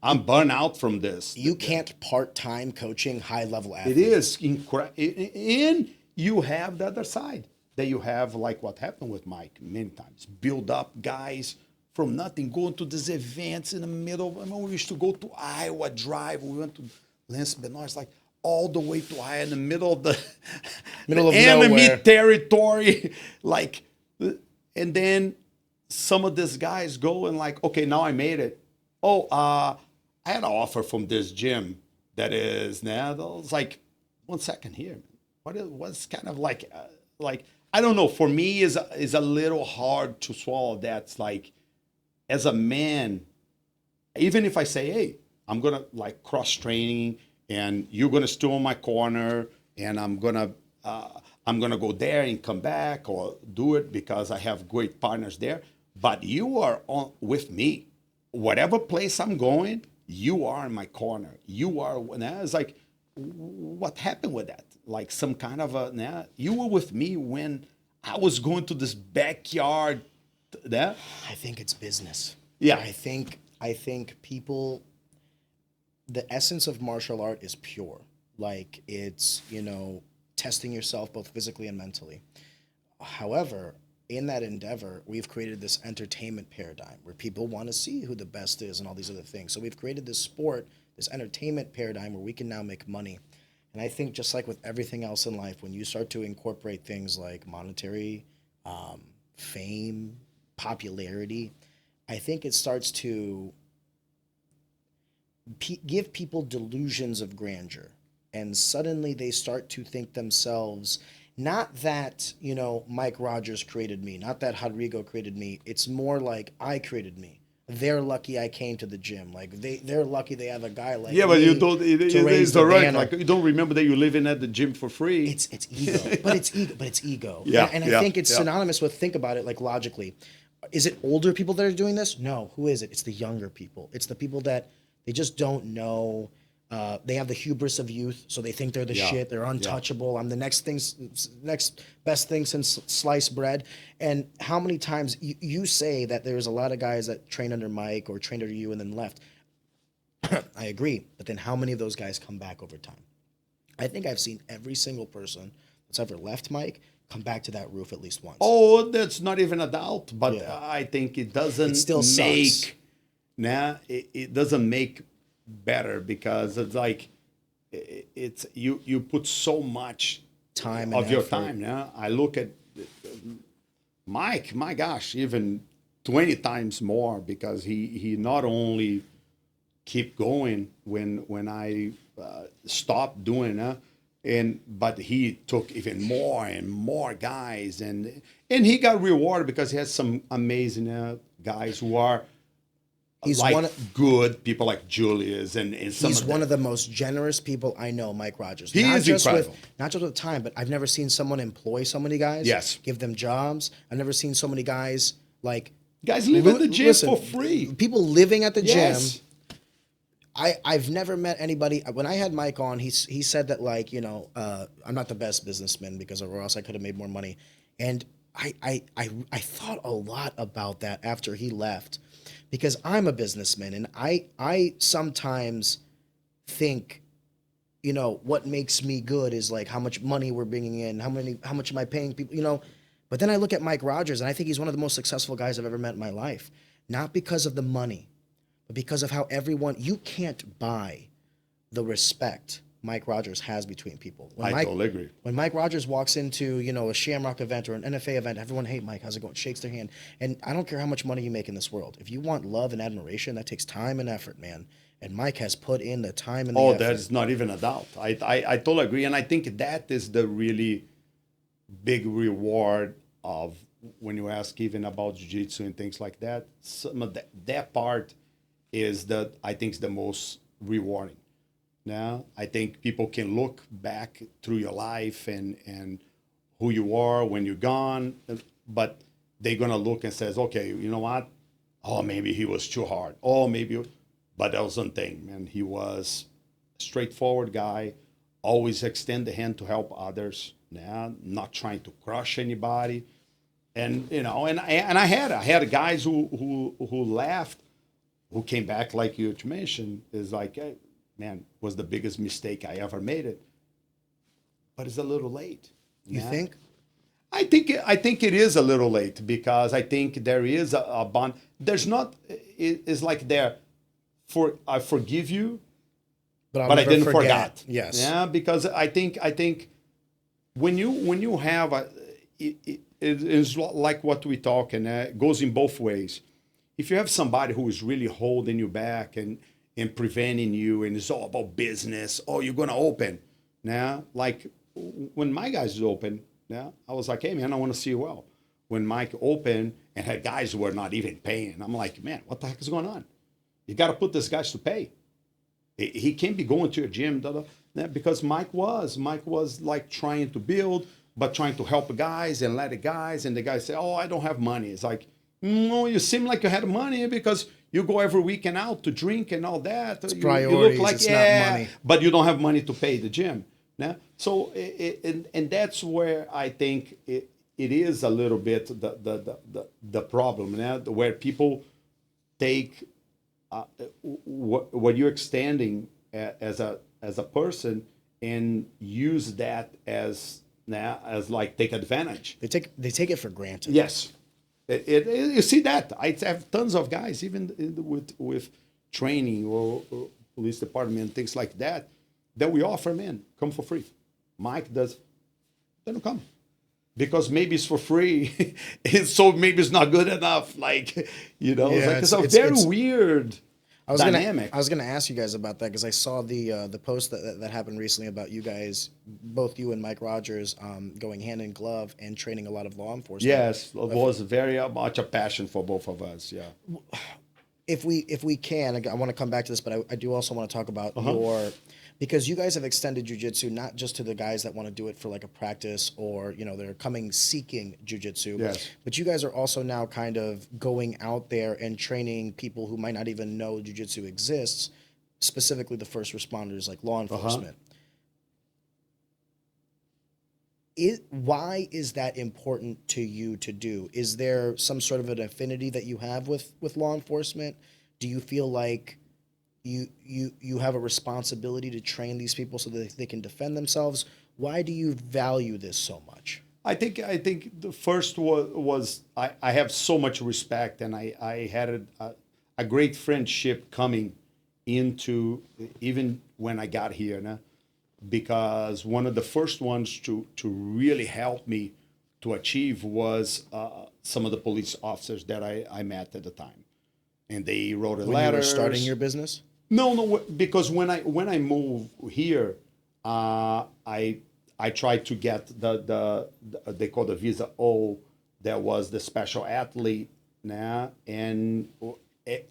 I'm burnt out from this. You can't part-time coaching high-level athletes. It is incredible. And you have the other side that you have, like what happened with Mike many times. Build up guys from nothing, going to these events in the middle. We used to go to Iowa, drive. We went to Lance Benoit's, like all the way to Iowa in the middle of the enemy territory. Like, and then some of these guys go and like, okay, now I made it. Oh, I had an offer from this gym that is now. I was like, 1 second here. What's kind of like I don't know. For me, is a little hard to swallow. That's like, as a man, even if I say, hey, I'm gonna like cross training, and you're gonna stay on my corner, and I'm gonna go there and come back or do it because I have great partners there. But you are on with me. Whatever place I'm going, you are in my corner. You are. It's like, what happened with that? Like some kind of you were with me when I was going to this backyard. That I think it's business. Yeah. I think people, the essence of martial art is pure. Like it's, testing yourself both physically and mentally. However, in that endeavor, we've created this entertainment paradigm where people want to see who the best is and all these other things. So we've created this sport, this entertainment paradigm where we can now make money. And I think just like with everything else in life, when you start to incorporate things like monetary, fame, popularity, I think it starts to give people delusions of grandeur. And suddenly they start to think themselves, not that, Mike Rogers created me, not that Rodrigo created me. It's more like I created me. They're lucky I came to the gym. Like they're lucky they have a guy like but me you don't. It's all right. Like you don't remember that you're living at the gym for free. It's ego, but it's ego. Yeah, and I think it's synonymous with, think about it like logically. Is it older people that are doing this? No. Who is it? It's the younger people. It's the people that they just don't know. They have the hubris of youth, so they think they're the shit. They're untouchable. I'm the next best thing since sliced bread. And how many times you say that there's a lot of guys that train under Mike or trained under you and then left. I agree. But then how many of those guys come back over time? I think I've seen every single person that's ever left Mike come back to that roof at least once. Oh, that's not even a doubt. But I think it doesn't sucks. It doesn't make better because it's like it's you put so much time of and your effort. time. Now I look at Mike, my gosh, even 20 times more because he not only keep going when I stopped doing but he took even more and more guys and he got rewarded because he has some amazing guys who are good people like Julius and some he's of one of the most generous people I know, Mike Rogers. He is incredible. Not just with time, but I've never seen someone employ so many guys. Yes. Give them jobs. I've never seen so many guys guys live at the gym for free. People living at the gym. I've never met anybody. When I had Mike on, he said that, like, I'm not the best businessman because or else I could have made more money, and I thought a lot about that after he left, because I'm a businessman and I sometimes think, what makes me good is like how much money we're bringing in, how much am I paying people. But then I look at Mike Rogers and I think he's one of the most successful guys I've ever met in my life, not because of the money, but because of how you can't buy the respect Mike Rogers has between people. Totally agree. When Mike Rogers walks into, a Shamrock event or an NFA event, everyone, hey, Mike, how's it going? Shakes their hand. And I don't care how much money you make in this world. If you want love and admiration, that takes time and effort, man. And Mike has put in the time and the effort. There's not even a doubt. I totally agree. And I think that is the really big reward of when you ask even about jiu-jitsu and things like that. Some of that part is I think is the most rewarding. Now, I think people can look back through your life and who you are when you're gone, but they're going to look and says, okay, you know what? Oh, maybe he was too hard. Oh, but that was one thing, man. He was a straightforward guy, always extend the hand to help others, not trying to crush anybody. And, and I had guys who left, who came back, like you mentioned, is like, hey, man, was the biggest mistake I ever made it. But it's a little late. You think? I think it is a little late because I think there is a bond. There's not. It's like I forgive you, but I didn't forget. Yes. Yeah, because I think when you have it is like what we talk, and it goes in both ways. If you have somebody who is really holding you back and preventing you, and it's all about business. Oh, you're gonna open now. Like when my guys open, I was like, hey man, I want to see you well. When Mike opened and had guys who were not even paying, I'm like, man, what the heck is going on? You got to put these guys to pay. He can't be going to your gym, because Mike was like trying to build, but trying to help guys and let the guys, and the guys say, oh, I don't have money. It's like, no, you seem like you had money because you go every weekend out to drink and all that. It's priorities, you look like, it's not money. But you don't have money to pay the gym. So, and that's where I think it is a little bit the problem, where people take what you're extending as a person and use that as like take advantage. They take it for granted. Yes. You see that. I have tons of guys, even with training or police department, things like that we offer, man, come for free. Mike does, they don't come. Because maybe it's for free, so maybe it's not good enough. Like, it's a very weird dynamic. I was gonna ask you guys about that because I saw the post that happened recently about you guys, both you and Mike Rogers, going hand in glove and training a lot of law enforcement. Yes, it was very much a passion for both of us. Yeah. If we can, I want to come back to this, but I do also want to talk about because you guys have extended jiu-jitsu not just to the guys that want to do it for like a practice or they're coming seeking jiu-jitsu, yes, but you guys are also now kind of going out there and training people who might not even know jiu-jitsu exists, specifically the first responders like law enforcement. Why is that important to you to do? Is there some sort of an affinity that you have with law enforcement? Do you feel like you have a responsibility to train these people so that they can defend themselves? Why do you value this so much? I think the first was I have so much respect, and I had a great friendship coming into even when I got here, because one of the first ones to really help me to achieve was some of the police officers that I met at the time, and they wrote a letter. When you were starting your business? No, because when I moved here, I tried to get the they call the Visa O, that was the special athlete and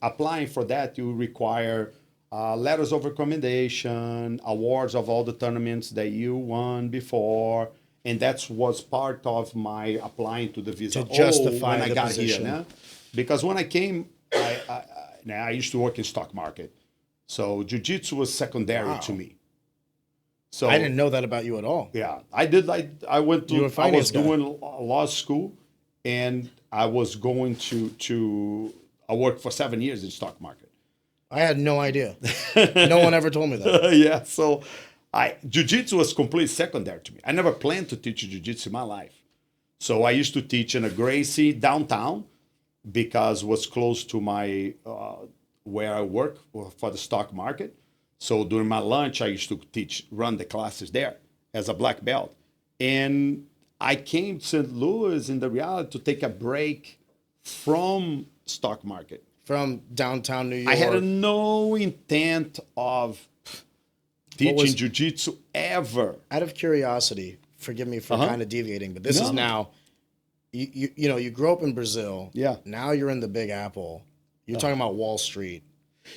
applying for that you require letters of recommendation, awards of all the tournaments that you won before, and that was part of my applying to the Visa to justify when I got position. Here. Because when I came, I used to work in stock market. So jiu-jitsu was secondary to me. So I didn't know that about you at all. yeah, I did. I went You were a to. I was finance guy. doing law school, and I was going to. I worked for 7 years in stock market. I had no idea. No one ever told me that. Yeah, so jiu-jitsu was completely secondary to me. I never planned to teach jiu-jitsu in my life. So I used to teach in a Gracie downtown because it was close to my where I work for the stock market. So during my lunch, I used to run the classes there as a black belt. And I came to St. Louis in the reality to take a break from stock market. From downtown New York. I had no intent of teaching was- jiu-jitsu ever. Out of curiosity, forgive me for kind of deviating, but this is now, you know, you grew up in Brazil. Yeah. Now you're in the Big Apple. You're talking about Wall Street.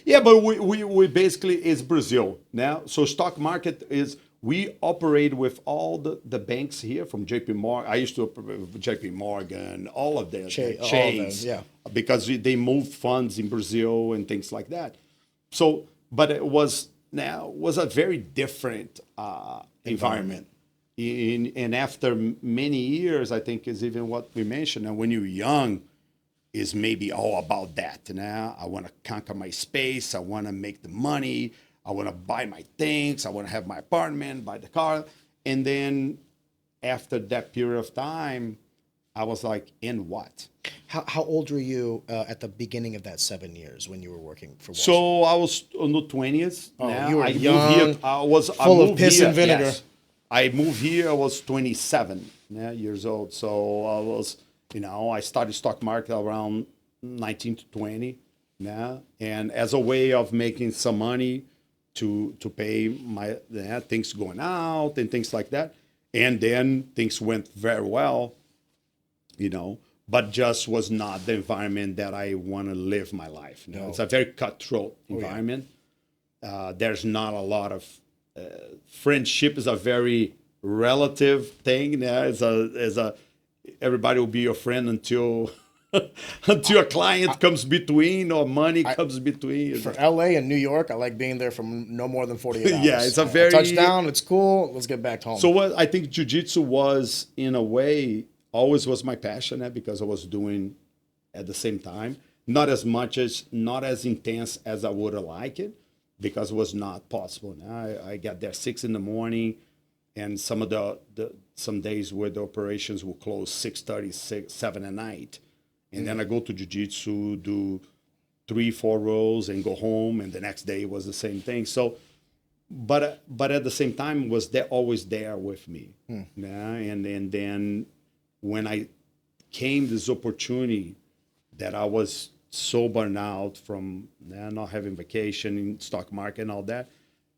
Yeah, but we basically is Brazil now. So stock market is, we operate with all the banks here from JP Morgan. I used to operate with JP Morgan, all of them, Chase, yeah. because they move funds in Brazil and things like that. So, but it was a very different environment. And after many years, I think is even what we mentioned. And when you're young, is maybe all about that. I want to conquer my space. I want to make the money. I want to buy my things. I want to have my apartment, buy the car. And then after that period of time, I was like, in what? How old were you at the beginning of that 7 years when you were working for Wall Street? So I was on the 20s. Oh, you were I young, moved here. full of piss and vinegar. Yes. I moved here. I was 27 years old. So I was, I started stock market around 19 to 20. And as a way of making some money to pay my things going out and things like that. And then things went very well, but just was not the environment that I want to live my life. No. It's a very cutthroat environment. There's not a lot of friendship is a very relative thing. Everybody will be your friend until a client comes between or money comes between. For LA and New York, I like being there for no more than 48 hours. Yeah, it's a very touchdown. It's cool. Let's get back home. So what I think jiu-jitsu was, in a way, always was my passion, because I was doing at the same time, not as intense as I would have liked it, because it was not possible. I got there 6 a.m, and some days where the operations will close 6:30, 7 at night. And then I go to jiu-jitsu, do 3-4 rolls and go home. And the next day was the same thing. So, but at the same time was always there with me. And then when I came this opportunity that I was so burned out from not having vacation in stock market and all that,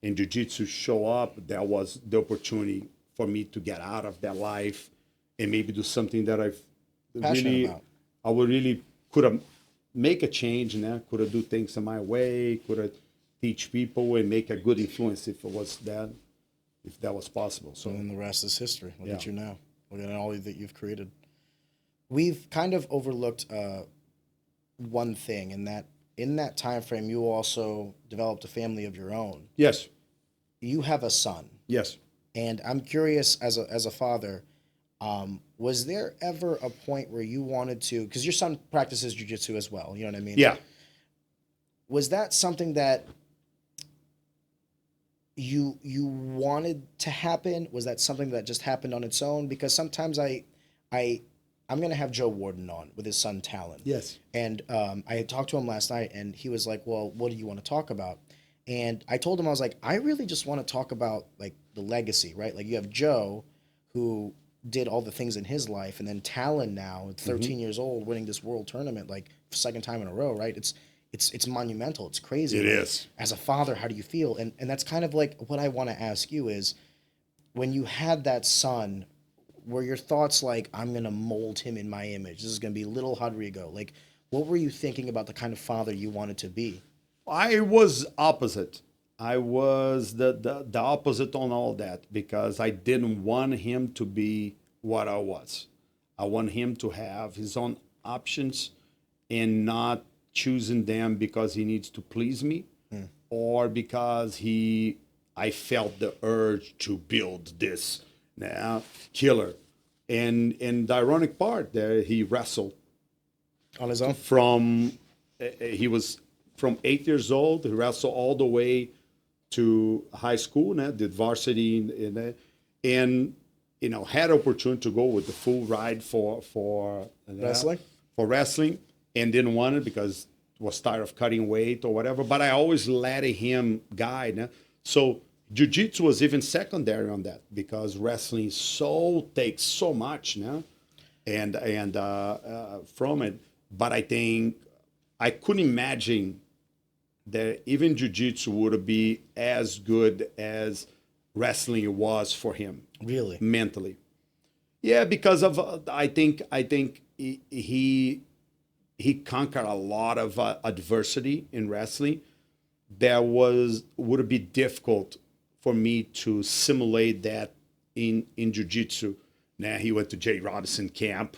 and jiu-jitsu show up, that was the opportunity for me to get out of that life and maybe do something that I would really could have make a change, could have do things in my way, could have teach people and make a good influence if that was possible. So and the rest is history. Look at you now. Look at all that you've created. We've kind of overlooked one thing, in that time frame, you also developed a family of your own. Yes. You have a son. Yes. And I'm curious, as a father, was there ever a point where you wanted to, because your son practices jiu-jitsu as well, you know what I mean? Yeah. Was that something that you wanted to happen? Was that something that just happened on its own? Because sometimes I'm going to have Joe Warden on with his son Talon. Yes. And I had talked to him last night, and he was like, well, what do you want to talk about? And I told him, I was like, I really just want to talk about, like, the legacy, right? Like, you have Joe, who did all the things in his life, and then Talon now, at 13 years old, winning this world tournament, like, second time in a row, right? It's monumental. It's crazy. It is. As a father, how do you feel? And that's kind of like what I want to ask you is, when you had that son, were your thoughts like, I'm going to mold him in my image? This is going to be little Rodrigo. Like, what were you thinking about the kind of father you wanted to be? I was opposite. I was the opposite on all that, because I didn't want him to be what I was. I want him to have his own options and not choosing them because he needs to please me. or because I felt the urge to build this killer. And the ironic part there, he wrestled On his own? he was from 8 years old. He wrestled all the way to high school, did varsity and had opportunity to go with the full ride for wrestling, and didn't want it because was tired of cutting weight or whatever. But I always let him guide. So Jiu-Jitsu was even secondary on that because wrestling takes so much and from it. But I think I couldn't imagine that even Jiu-Jitsu would be as good as wrestling was for him. Really? Mentally. Yeah, because of I think he conquered a lot of adversity in wrestling that would be difficult for me to simulate that in Jiu-Jitsu. Now he went to Jay Robinson camp.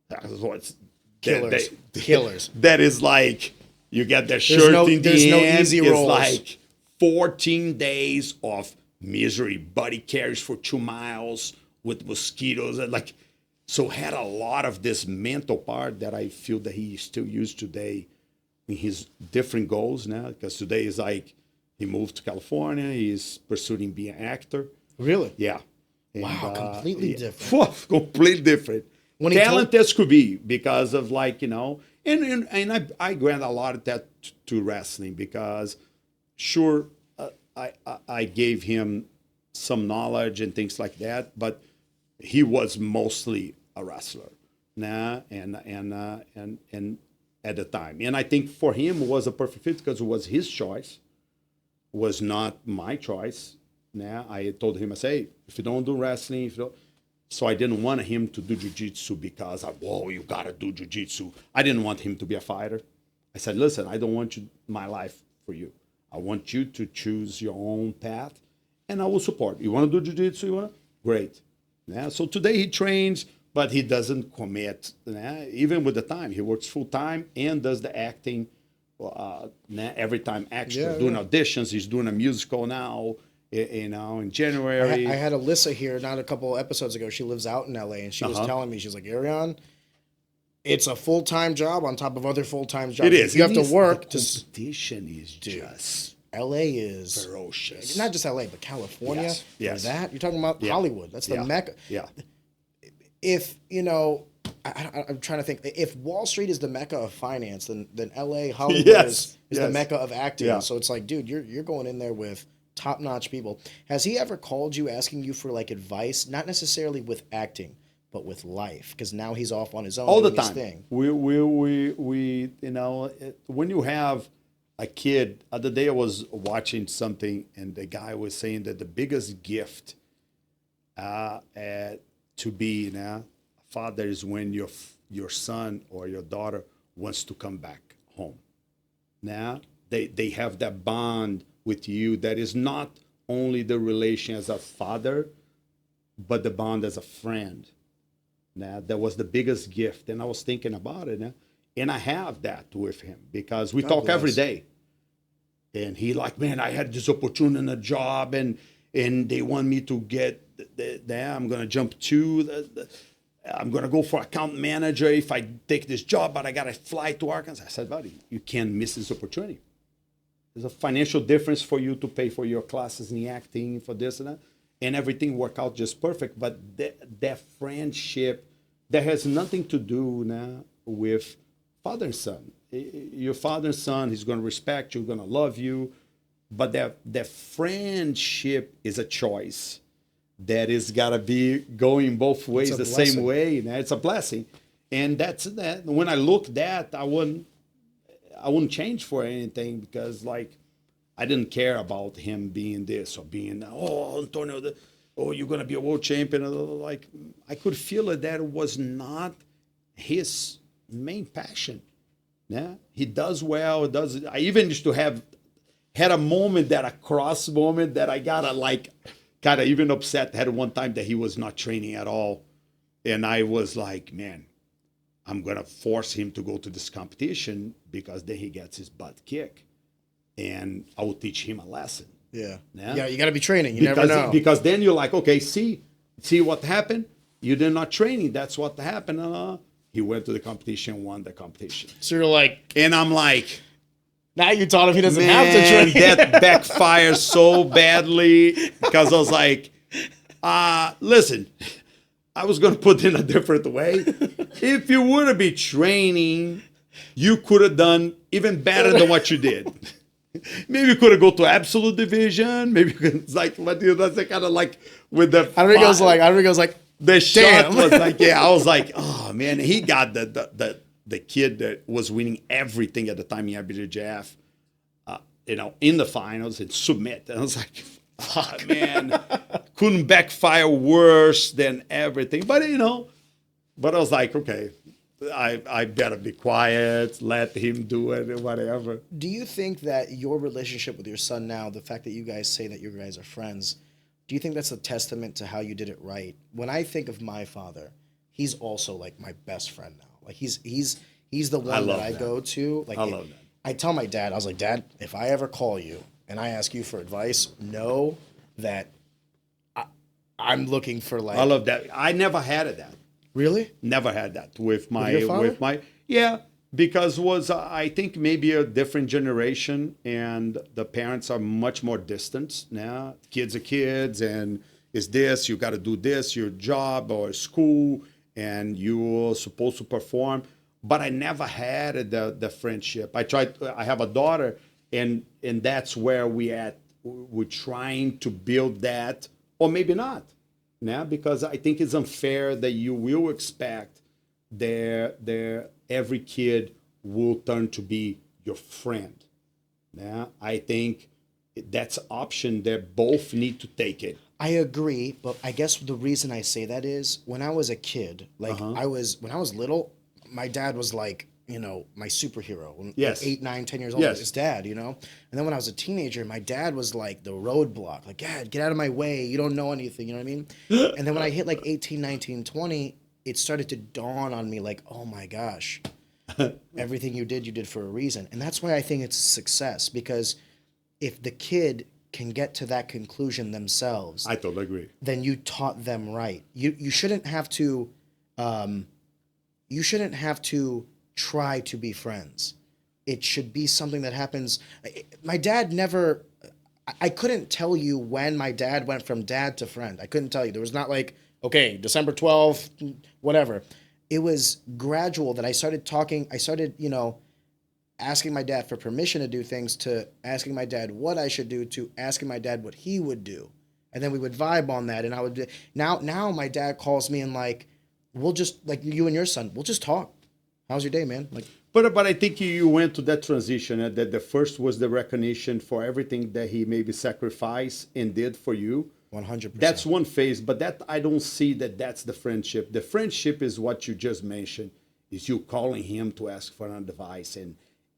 That was what's Killers. Killers. That is like you get their shirt in the end. No easy rolls. It's like 14 days of misery. Buddy carries for 2 miles with mosquitoes and so had a lot of this mental part that I feel that he still used today in his different goals now. Because today is like he moved to California. He's pursuing being an actor. Really? Yeah. Wow, completely different. Completely different. When talent as could be because of and I grant a lot of that to wrestling because sure I gave him some knowledge and things like that, but he was mostly a wrestler and at the time. And I think for him it was a perfect fit because it was his choice, was not my choice. I told him, I say, if you don't do wrestling, so I didn't want him to do jiu-jitsu because, you got to do jiu-jitsu. I didn't want him to be a fighter. I said, listen, I don't want my life for you. I want you to choose your own path, and I will support. You want to do jiu-jitsu? Great. So today he trains, but he doesn't commit. Even with the time, he works full time and does the acting every time extra. Doing auditions, he's doing a musical now. In January. I had Alyssa here not a couple episodes ago. She lives out in LA, and she was telling me, she's like, Arion, it's a full-time job on top of other full-time jobs. It is. You have to work. The competition is just LA is ferocious. Not just LA, but California. Yes. That you're talking about Hollywood. That's the mecca. Yeah. If I'm trying to think. If Wall Street is the mecca of finance, then LA, Hollywood is the mecca of acting. Yeah. So it's like, dude, you're going in there with top-notch people. Has he ever called you asking you for advice, not necessarily with acting, but with life? Because now he's off on his own all the doing time. His thing. We when you have a kid. The other day I was watching something and the guy was saying that the biggest gift to be a father is when your son or your daughter wants to come back home. Now they have that bond with you that is not only the relation as a father, but the bond as a friend. Now, that was the biggest gift. And I was thinking about it. And I have that with him because we talk every day. And he man, I had this opportunity in a job and they want me to get there. I'm going to jump I'm going to go for account manager if I take this job, but I got to fly to Arkansas. I said, buddy, you can't miss this opportunity. There's a financial difference for you to pay for your classes in acting, for this and that, and everything worked out just perfect. But that friendship, that has nothing to do now with father and son. Your father and son, he's going to respect you, going to love you, but that friendship is a choice that is got to be going both ways the same way. It's a blessing, and that's that. When I look at that, I wouldn't change for anything because I didn't care about him being this or being Antonio, you're gonna be a world champion. I could feel it that it was not his main passion. Yeah, he does well. I even used to had a moment a cross moment that I got kind of even upset. Had one time that he was not training at all, and I was like, man, I'm going to force him to go to this competition because then he gets his butt kicked. and I will teach him a lesson. Yeah. Yeah. Yeah, you got to be training. You never know. Because then you're like, okay, see what happened? You did not training. That's what happened. He went to the competition, won the competition. So you're like, And I'm like, now you taught him he doesn't man, have to train. that backfired so badly because I was like, listen, I was going to put it in a different way. If you would have been training, you could have done even better than what you did. Maybe you could have go to absolute division. Maybe you could, like, but that's kind of like with the. Rodrigo's like, the shot damn. was like, yeah, I was like, oh man, he got the kid that was winning everything at the time in IBJJF, in the finals and submit. And I was like, fuck, man, couldn't backfire worse than everything. But but I was like, okay, I better be quiet, let him do it and whatever. Do you think that your relationship with your son now, the fact that you guys say that you guys are friends, do you think that's a testament to how you did it right? When I think of my father, he's also like my best friend now. Like he's the one that I go to. Like I love that. I tell my dad, I was like, Dad, if I ever call you and I ask you for advice, know that I'm looking for like. I love that. I never had that. Really? Never had that with your father? Yeah, because I think maybe a different generation and the parents are much more distant now. Kids are kids and is this, you got to do this, your job or school, and you're supposed to perform. But I never had the friendship. I have a daughter and that's where we're trying to build that, or maybe not. Now, because I think it's unfair that you will expect every kid will turn to be your friend. Now, I think that's an option that both need to take it. I agree, but I guess the reason I say that is when I was a kid, like when I was little, my dad was like, my superhero. When Yes. like 8, 9, 10 years old, Yes. his dad, And then when I was a teenager, my dad was like the roadblock. Like, Dad, get out of my way. You don't know anything. You know what I mean? And then when I hit like 18, 19, 20, it started to dawn on me like, oh my gosh, everything you did for a reason. And that's why I think it's a success, because if the kid can get to that conclusion themselves, I totally agree. then you taught them right. You shouldn't have to try to be friends. It should be something that happens. My dad never, I couldn't tell you when my dad went from dad to friend. I couldn't tell you. There was not like, okay, December 12th, whatever. It was gradual that I started, asking my dad for permission to do things, to asking my dad what I should do, to asking my dad what he would do. And then we would vibe on that. And I would, now my dad calls me and like, we'll just, like you and your son, we'll just talk. How's your day, man? Like, but I think you went to that transition, that the first was the recognition for everything that he maybe sacrificed and did for you. 100%. That's one phase, but that I don't see that's the friendship. The friendship is what you just mentioned, is you calling him to ask for an advice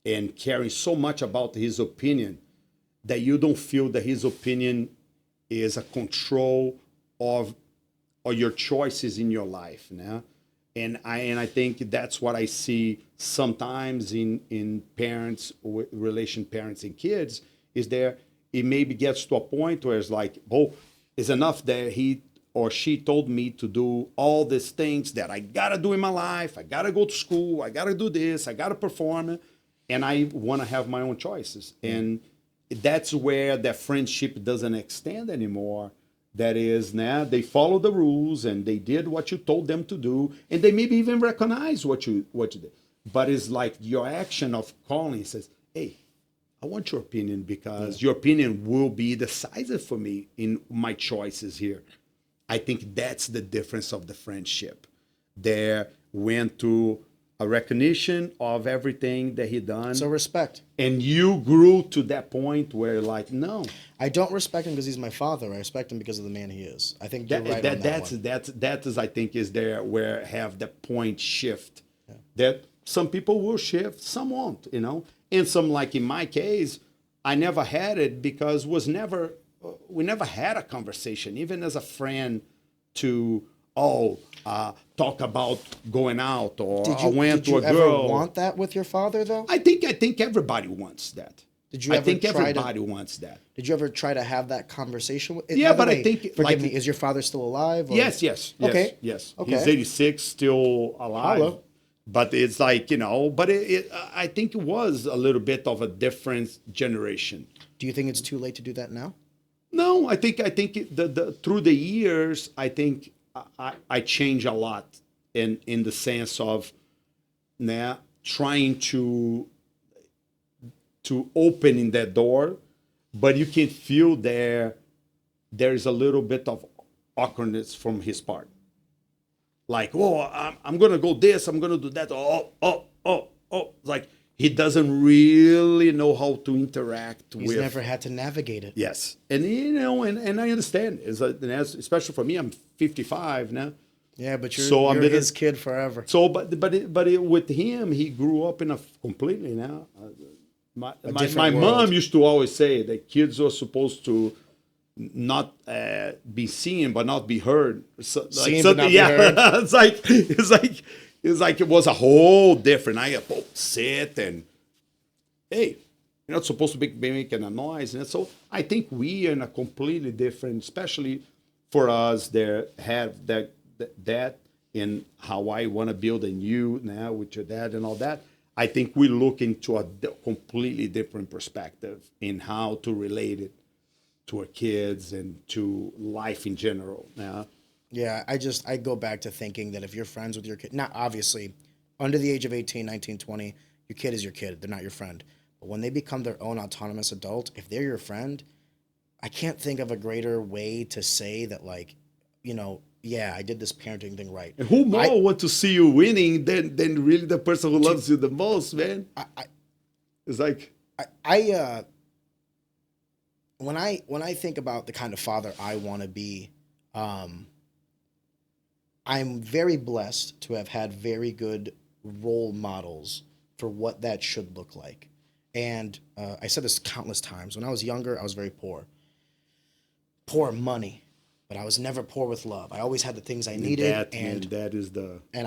and caring so much about his opinion that you don't feel that his opinion is a control of your choices in your life. Now. And I think that's what I see sometimes in parents, parents and kids, is it maybe gets to a point where it's like, oh, it's enough that he or she told me to do all these things that I got to do in my life. I got to go to school. I got to do this. I got to perform. And I want to have my own choices. And that's where that friendship doesn't extend anymore. That is, now they follow the rules and they did what you told them to do, and they maybe even recognize what you did. But it's like your action of calling says, "Hey, I want your opinion because your opinion will be decisive for me in my choices here." I think that's the difference of the friendship. There went to a recognition of everything that he done. So respect. And you grew to that point where like, no. I don't respect him because he's my father. I respect him because of the man he is. I think you're right on that one. That is, I think, is there where have the point shift. Yeah. That some people will shift, some won't, And some, like in my case, I never had it because we never had a conversation, even as a friend, to talk about going out, or I went to a girl. Did you ever want that with your father, though? I think everybody wants that. Did you I ever think try everybody wants that. Did you ever try to have that conversation with? Yeah, By the but I way, think, forgive like- me. Is your father still alive? Or? Yes. Okay. Yes. Okay. He's 86, still alive. Hello. But it's like, but I think it was a little bit of a different generation. Do you think it's too late to do that now? No, I think the through the years, I think I change a lot in the sense of now trying to opening that door, but you can feel there's a little bit of awkwardness from his part. Like, I'm gonna go this, I'm gonna do that. Like he doesn't really know how to interact He's with. never had to navigate it. Yes, and and I understand. Especially for me, I'm 55 now. Yeah, but you're, So you're his kid forever. So, with him, he grew up in a completely now. My different world. mom used to always say that kids are supposed to not be seen but not be heard. So, like, Seen but not be heard. it's like it was a whole different. I sit and hey, you're not supposed to be making a noise, and so I think we are in a completely different, especially for us that have that in how I want to build a you now with your dad and all that. I think we look into a completely different perspective in how to relate it to our kids and to life in general. Yeah, I go back to thinking that if you're friends with your kid, not obviously under the age of 18, 19, 20, your kid is your kid. They're not your friend. But when they become their own autonomous adult, if they're your friend, I can't think of a greater way to say that, like, yeah, I did this parenting thing right. And who more want to see you winning than really the person who loves you the most, man? It's like when I think about the kind of father I want to be, I'm very blessed to have had very good role models for what that should look like. And I said this countless times. When I was younger, I was very poor. Poor money. But I was never poor with love. I always had the things I needed, and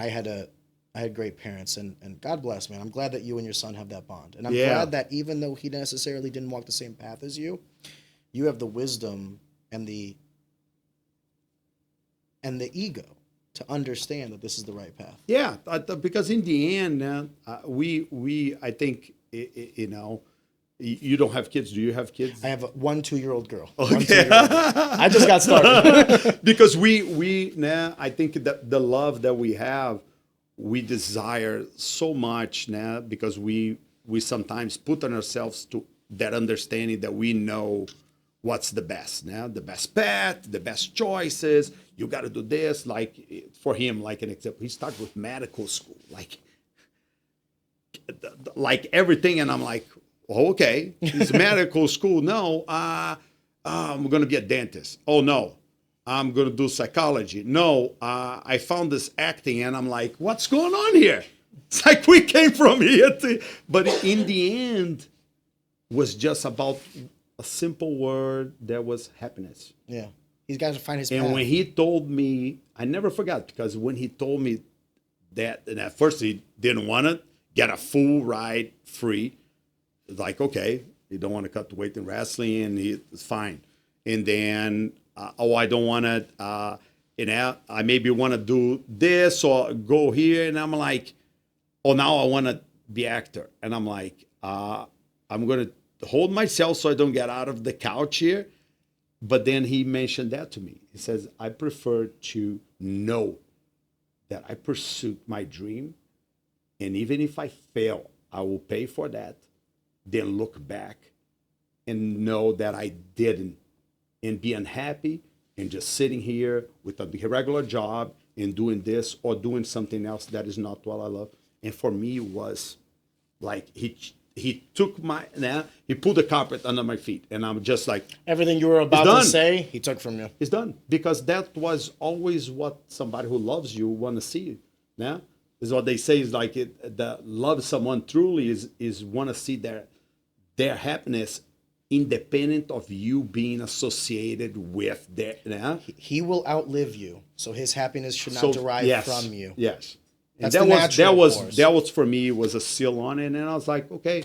I had great parents, and God bless, man. I'm glad that you and your son have that bond, and I'm glad that even though he necessarily didn't walk the same path as you, you have the wisdom and the ego to understand that this is the right path. Yeah, because in the end, I think You don't have kids. Do you have kids? I have a 1 2-year-old girl. Okay. 1 2-year-old girl. I just got started. Because we now, I think that the love that we have, we desire so much now because we sometimes put on ourselves to that understanding that we know what's the best now, the best path, the best choices. You got to do this. Like for him, like an example, he started with medical school, like everything, and I'm like, okay, it's medical school. No, I'm going to be a dentist. Oh, no, I'm going to do psychology. No, I found this acting, and I'm like, what's going on here? It's like we came from here. But in the end, was just about a simple word that was happiness. Yeah. He's got to find his path. And when he told me, I never forgot, because when he told me that, and at first he didn't want to get a full ride free. Like, okay, you don't want to cut the weight in wrestling, and it's fine. And then, I don't want to, I maybe want to do this or go here. And I'm like, now I want to be actor. And I'm like, I'm going to hold myself so I don't get out of the couch here. But then he mentioned that to me. He says, I prefer to know that I pursued my dream. And even if I fail, I will pay for that. Then look back and know that I didn't, and be unhappy and just sitting here with a regular job and doing this or doing something else that is not what I love. And for me, it was like he took he pulled the carpet under my feet, and I'm just like, everything you were about to say, he took from you. It's done, because that was always what somebody who loves you want to see. Yeah, is what they say is like that love someone truly is want to see their happiness independent of you being associated with their. Yeah? He will outlive you, so his happiness should not derive from you. Yes. That's that the natural was course. that was for me was a seal on it, and I was like, okay,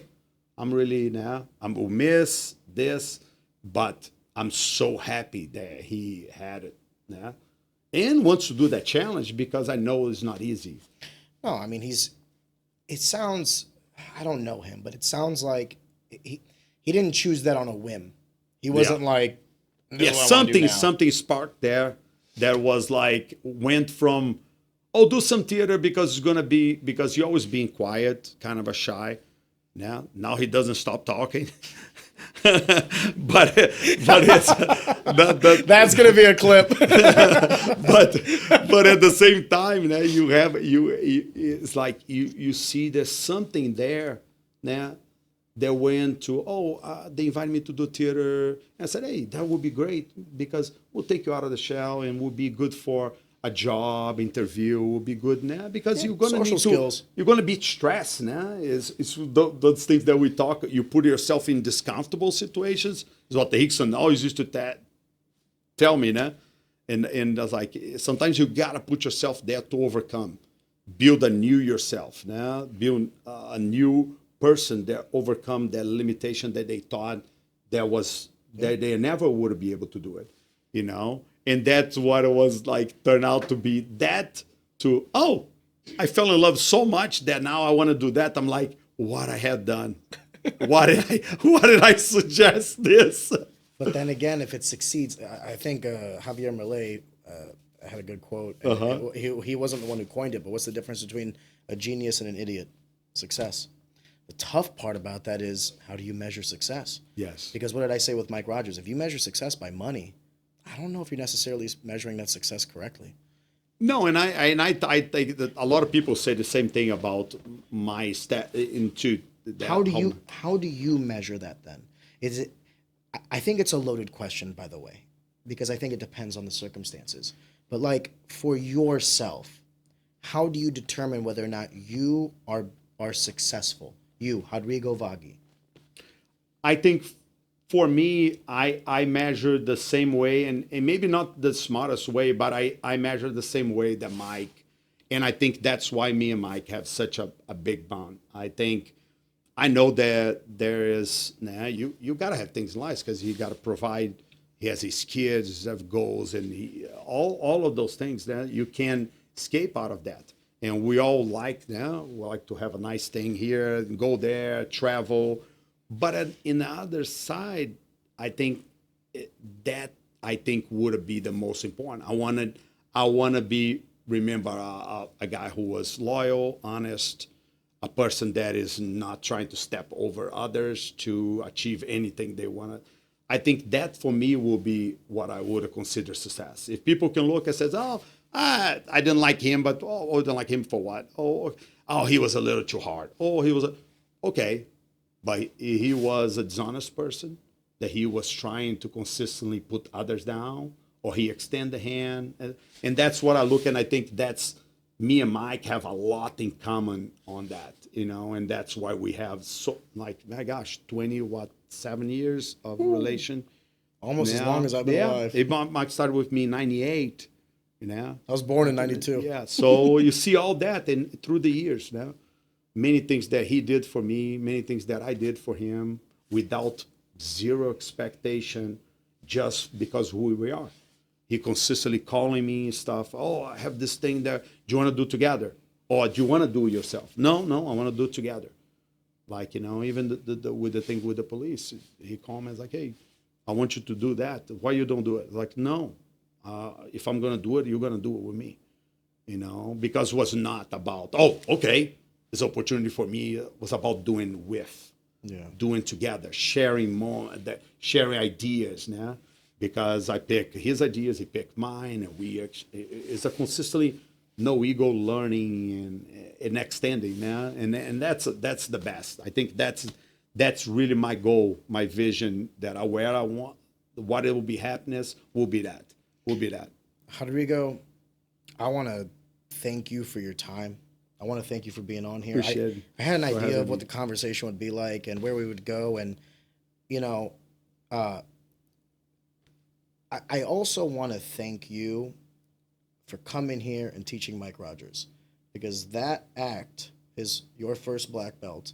I'm really now. I'm gonna miss this, but I'm so happy that he had it now, and wants to do that challenge because I know it's not easy. No, I mean it sounds, I don't know him, but it sounds like he didn't choose that on a whim. He wasn't like, this Yeah, is what I want to do now. something sparked there that was like went from, oh, do some theater because it's gonna be because you're always being quiet, kind of a shy. Now he doesn't stop talking. but it's That's gonna be a clip. but at the same time, now you it's like you see there's something there now that went to, they invited me to do theater. And I said, hey, that would be great because we'll take you out of the shell and we'll be good for a job interview. Will be good now because you're gonna social need skills. you're gonna be stressed now. It's those things that we talk. You put yourself in discomfortable situations. Is what the Hickson always used to tell me, nah? And I was like, sometimes you gotta put yourself there to overcome, build a new yourself, now build a new person that overcome that limitation that they thought that was that they never would be able to do it, And that's what it was like turned out to be. That to I fell in love so much that now I want to do that. I'm like, what I had done? Why did I suggest this? But then again, if it succeeds, I think Javier Milei had a good quote. He wasn't the one who coined it, but what's the difference between a genius and an idiot? Success. The tough part about that is, how do you measure success? Yes. Because what did I say with Mike Rogers? If you measure success by money, I don't know if you're necessarily measuring that success correctly. No, and I think that a lot of people say the same thing about my into that. How do you measure that then? Is it? I think it's a loaded question, by the way, because I think it depends on the circumstances. But like for yourself, how do you determine whether or not you are successful? You, Rodrigo Vaghi. I think for me, I measure the same way, and maybe not the smartest way, but I measure the same way that Mike. And I think that's why me and Mike have such a big bond. I know that there is, you got to have things in life because you got to provide. He has his kids, he has goals, and all of those things that you can escape out of that. And we all like to have a nice thing here, go there, travel. But in the other side, I think that would be the most important. I want to be remember a guy who was loyal, honest, a person that is not trying to step over others to achieve anything they want to. I think that for me will be what I would consider success. If people can look and say, I didn't like him, but I didn't like him for what? He was a little too hard. Okay. But he was a dishonest person, that he was trying to consistently put others down, or he extend the hand. And that's what I look at. And I think that's me and Mike have a lot in common on that, and that's why we have my gosh, 7 years of relation. Almost as long as I've been alive. Mike started with me in 98, I was born in 92. Yeah. So you see all that and through the years now. Many things that he did for me, many things that I did for him without zero expectation, just because who we are. He consistently calling me and stuff. I have this thing there. Do you want to do together? Or do you want to do it yourself? No, I want to do it together. Like, even with the thing with the police, he called me and was like, hey, I want you to do that. Why you don't do it? Like, no, if I'm going to do it, you're going to do it with me. Because it was not about, okay. This opportunity for me was about doing doing together, sharing more, sharing ideas, because I pick his ideas, he picked mine, and it's a consistently no ego learning and extending, and that's the best. I think that's really my goal, my vision, that where I want, what it will be happiness will be that. Rodrigo, I want to thank you for your time. I want to thank you for being on here. I had an idea of what the conversation would be like and where we would go. And, I also want to thank you for coming here and teaching Mike Rogers, because that act is your first black belt,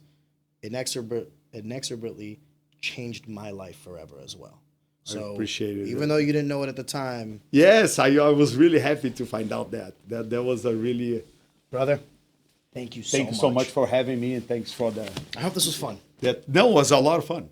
inexorably changed my life forever as well. So appreciate it. Even though you didn't know it at the time. Yes, I was really happy to find out that was a really. Brother, thank you so much. Thank you so much for having me, and thanks for the. I hope this was fun. It was a lot of fun.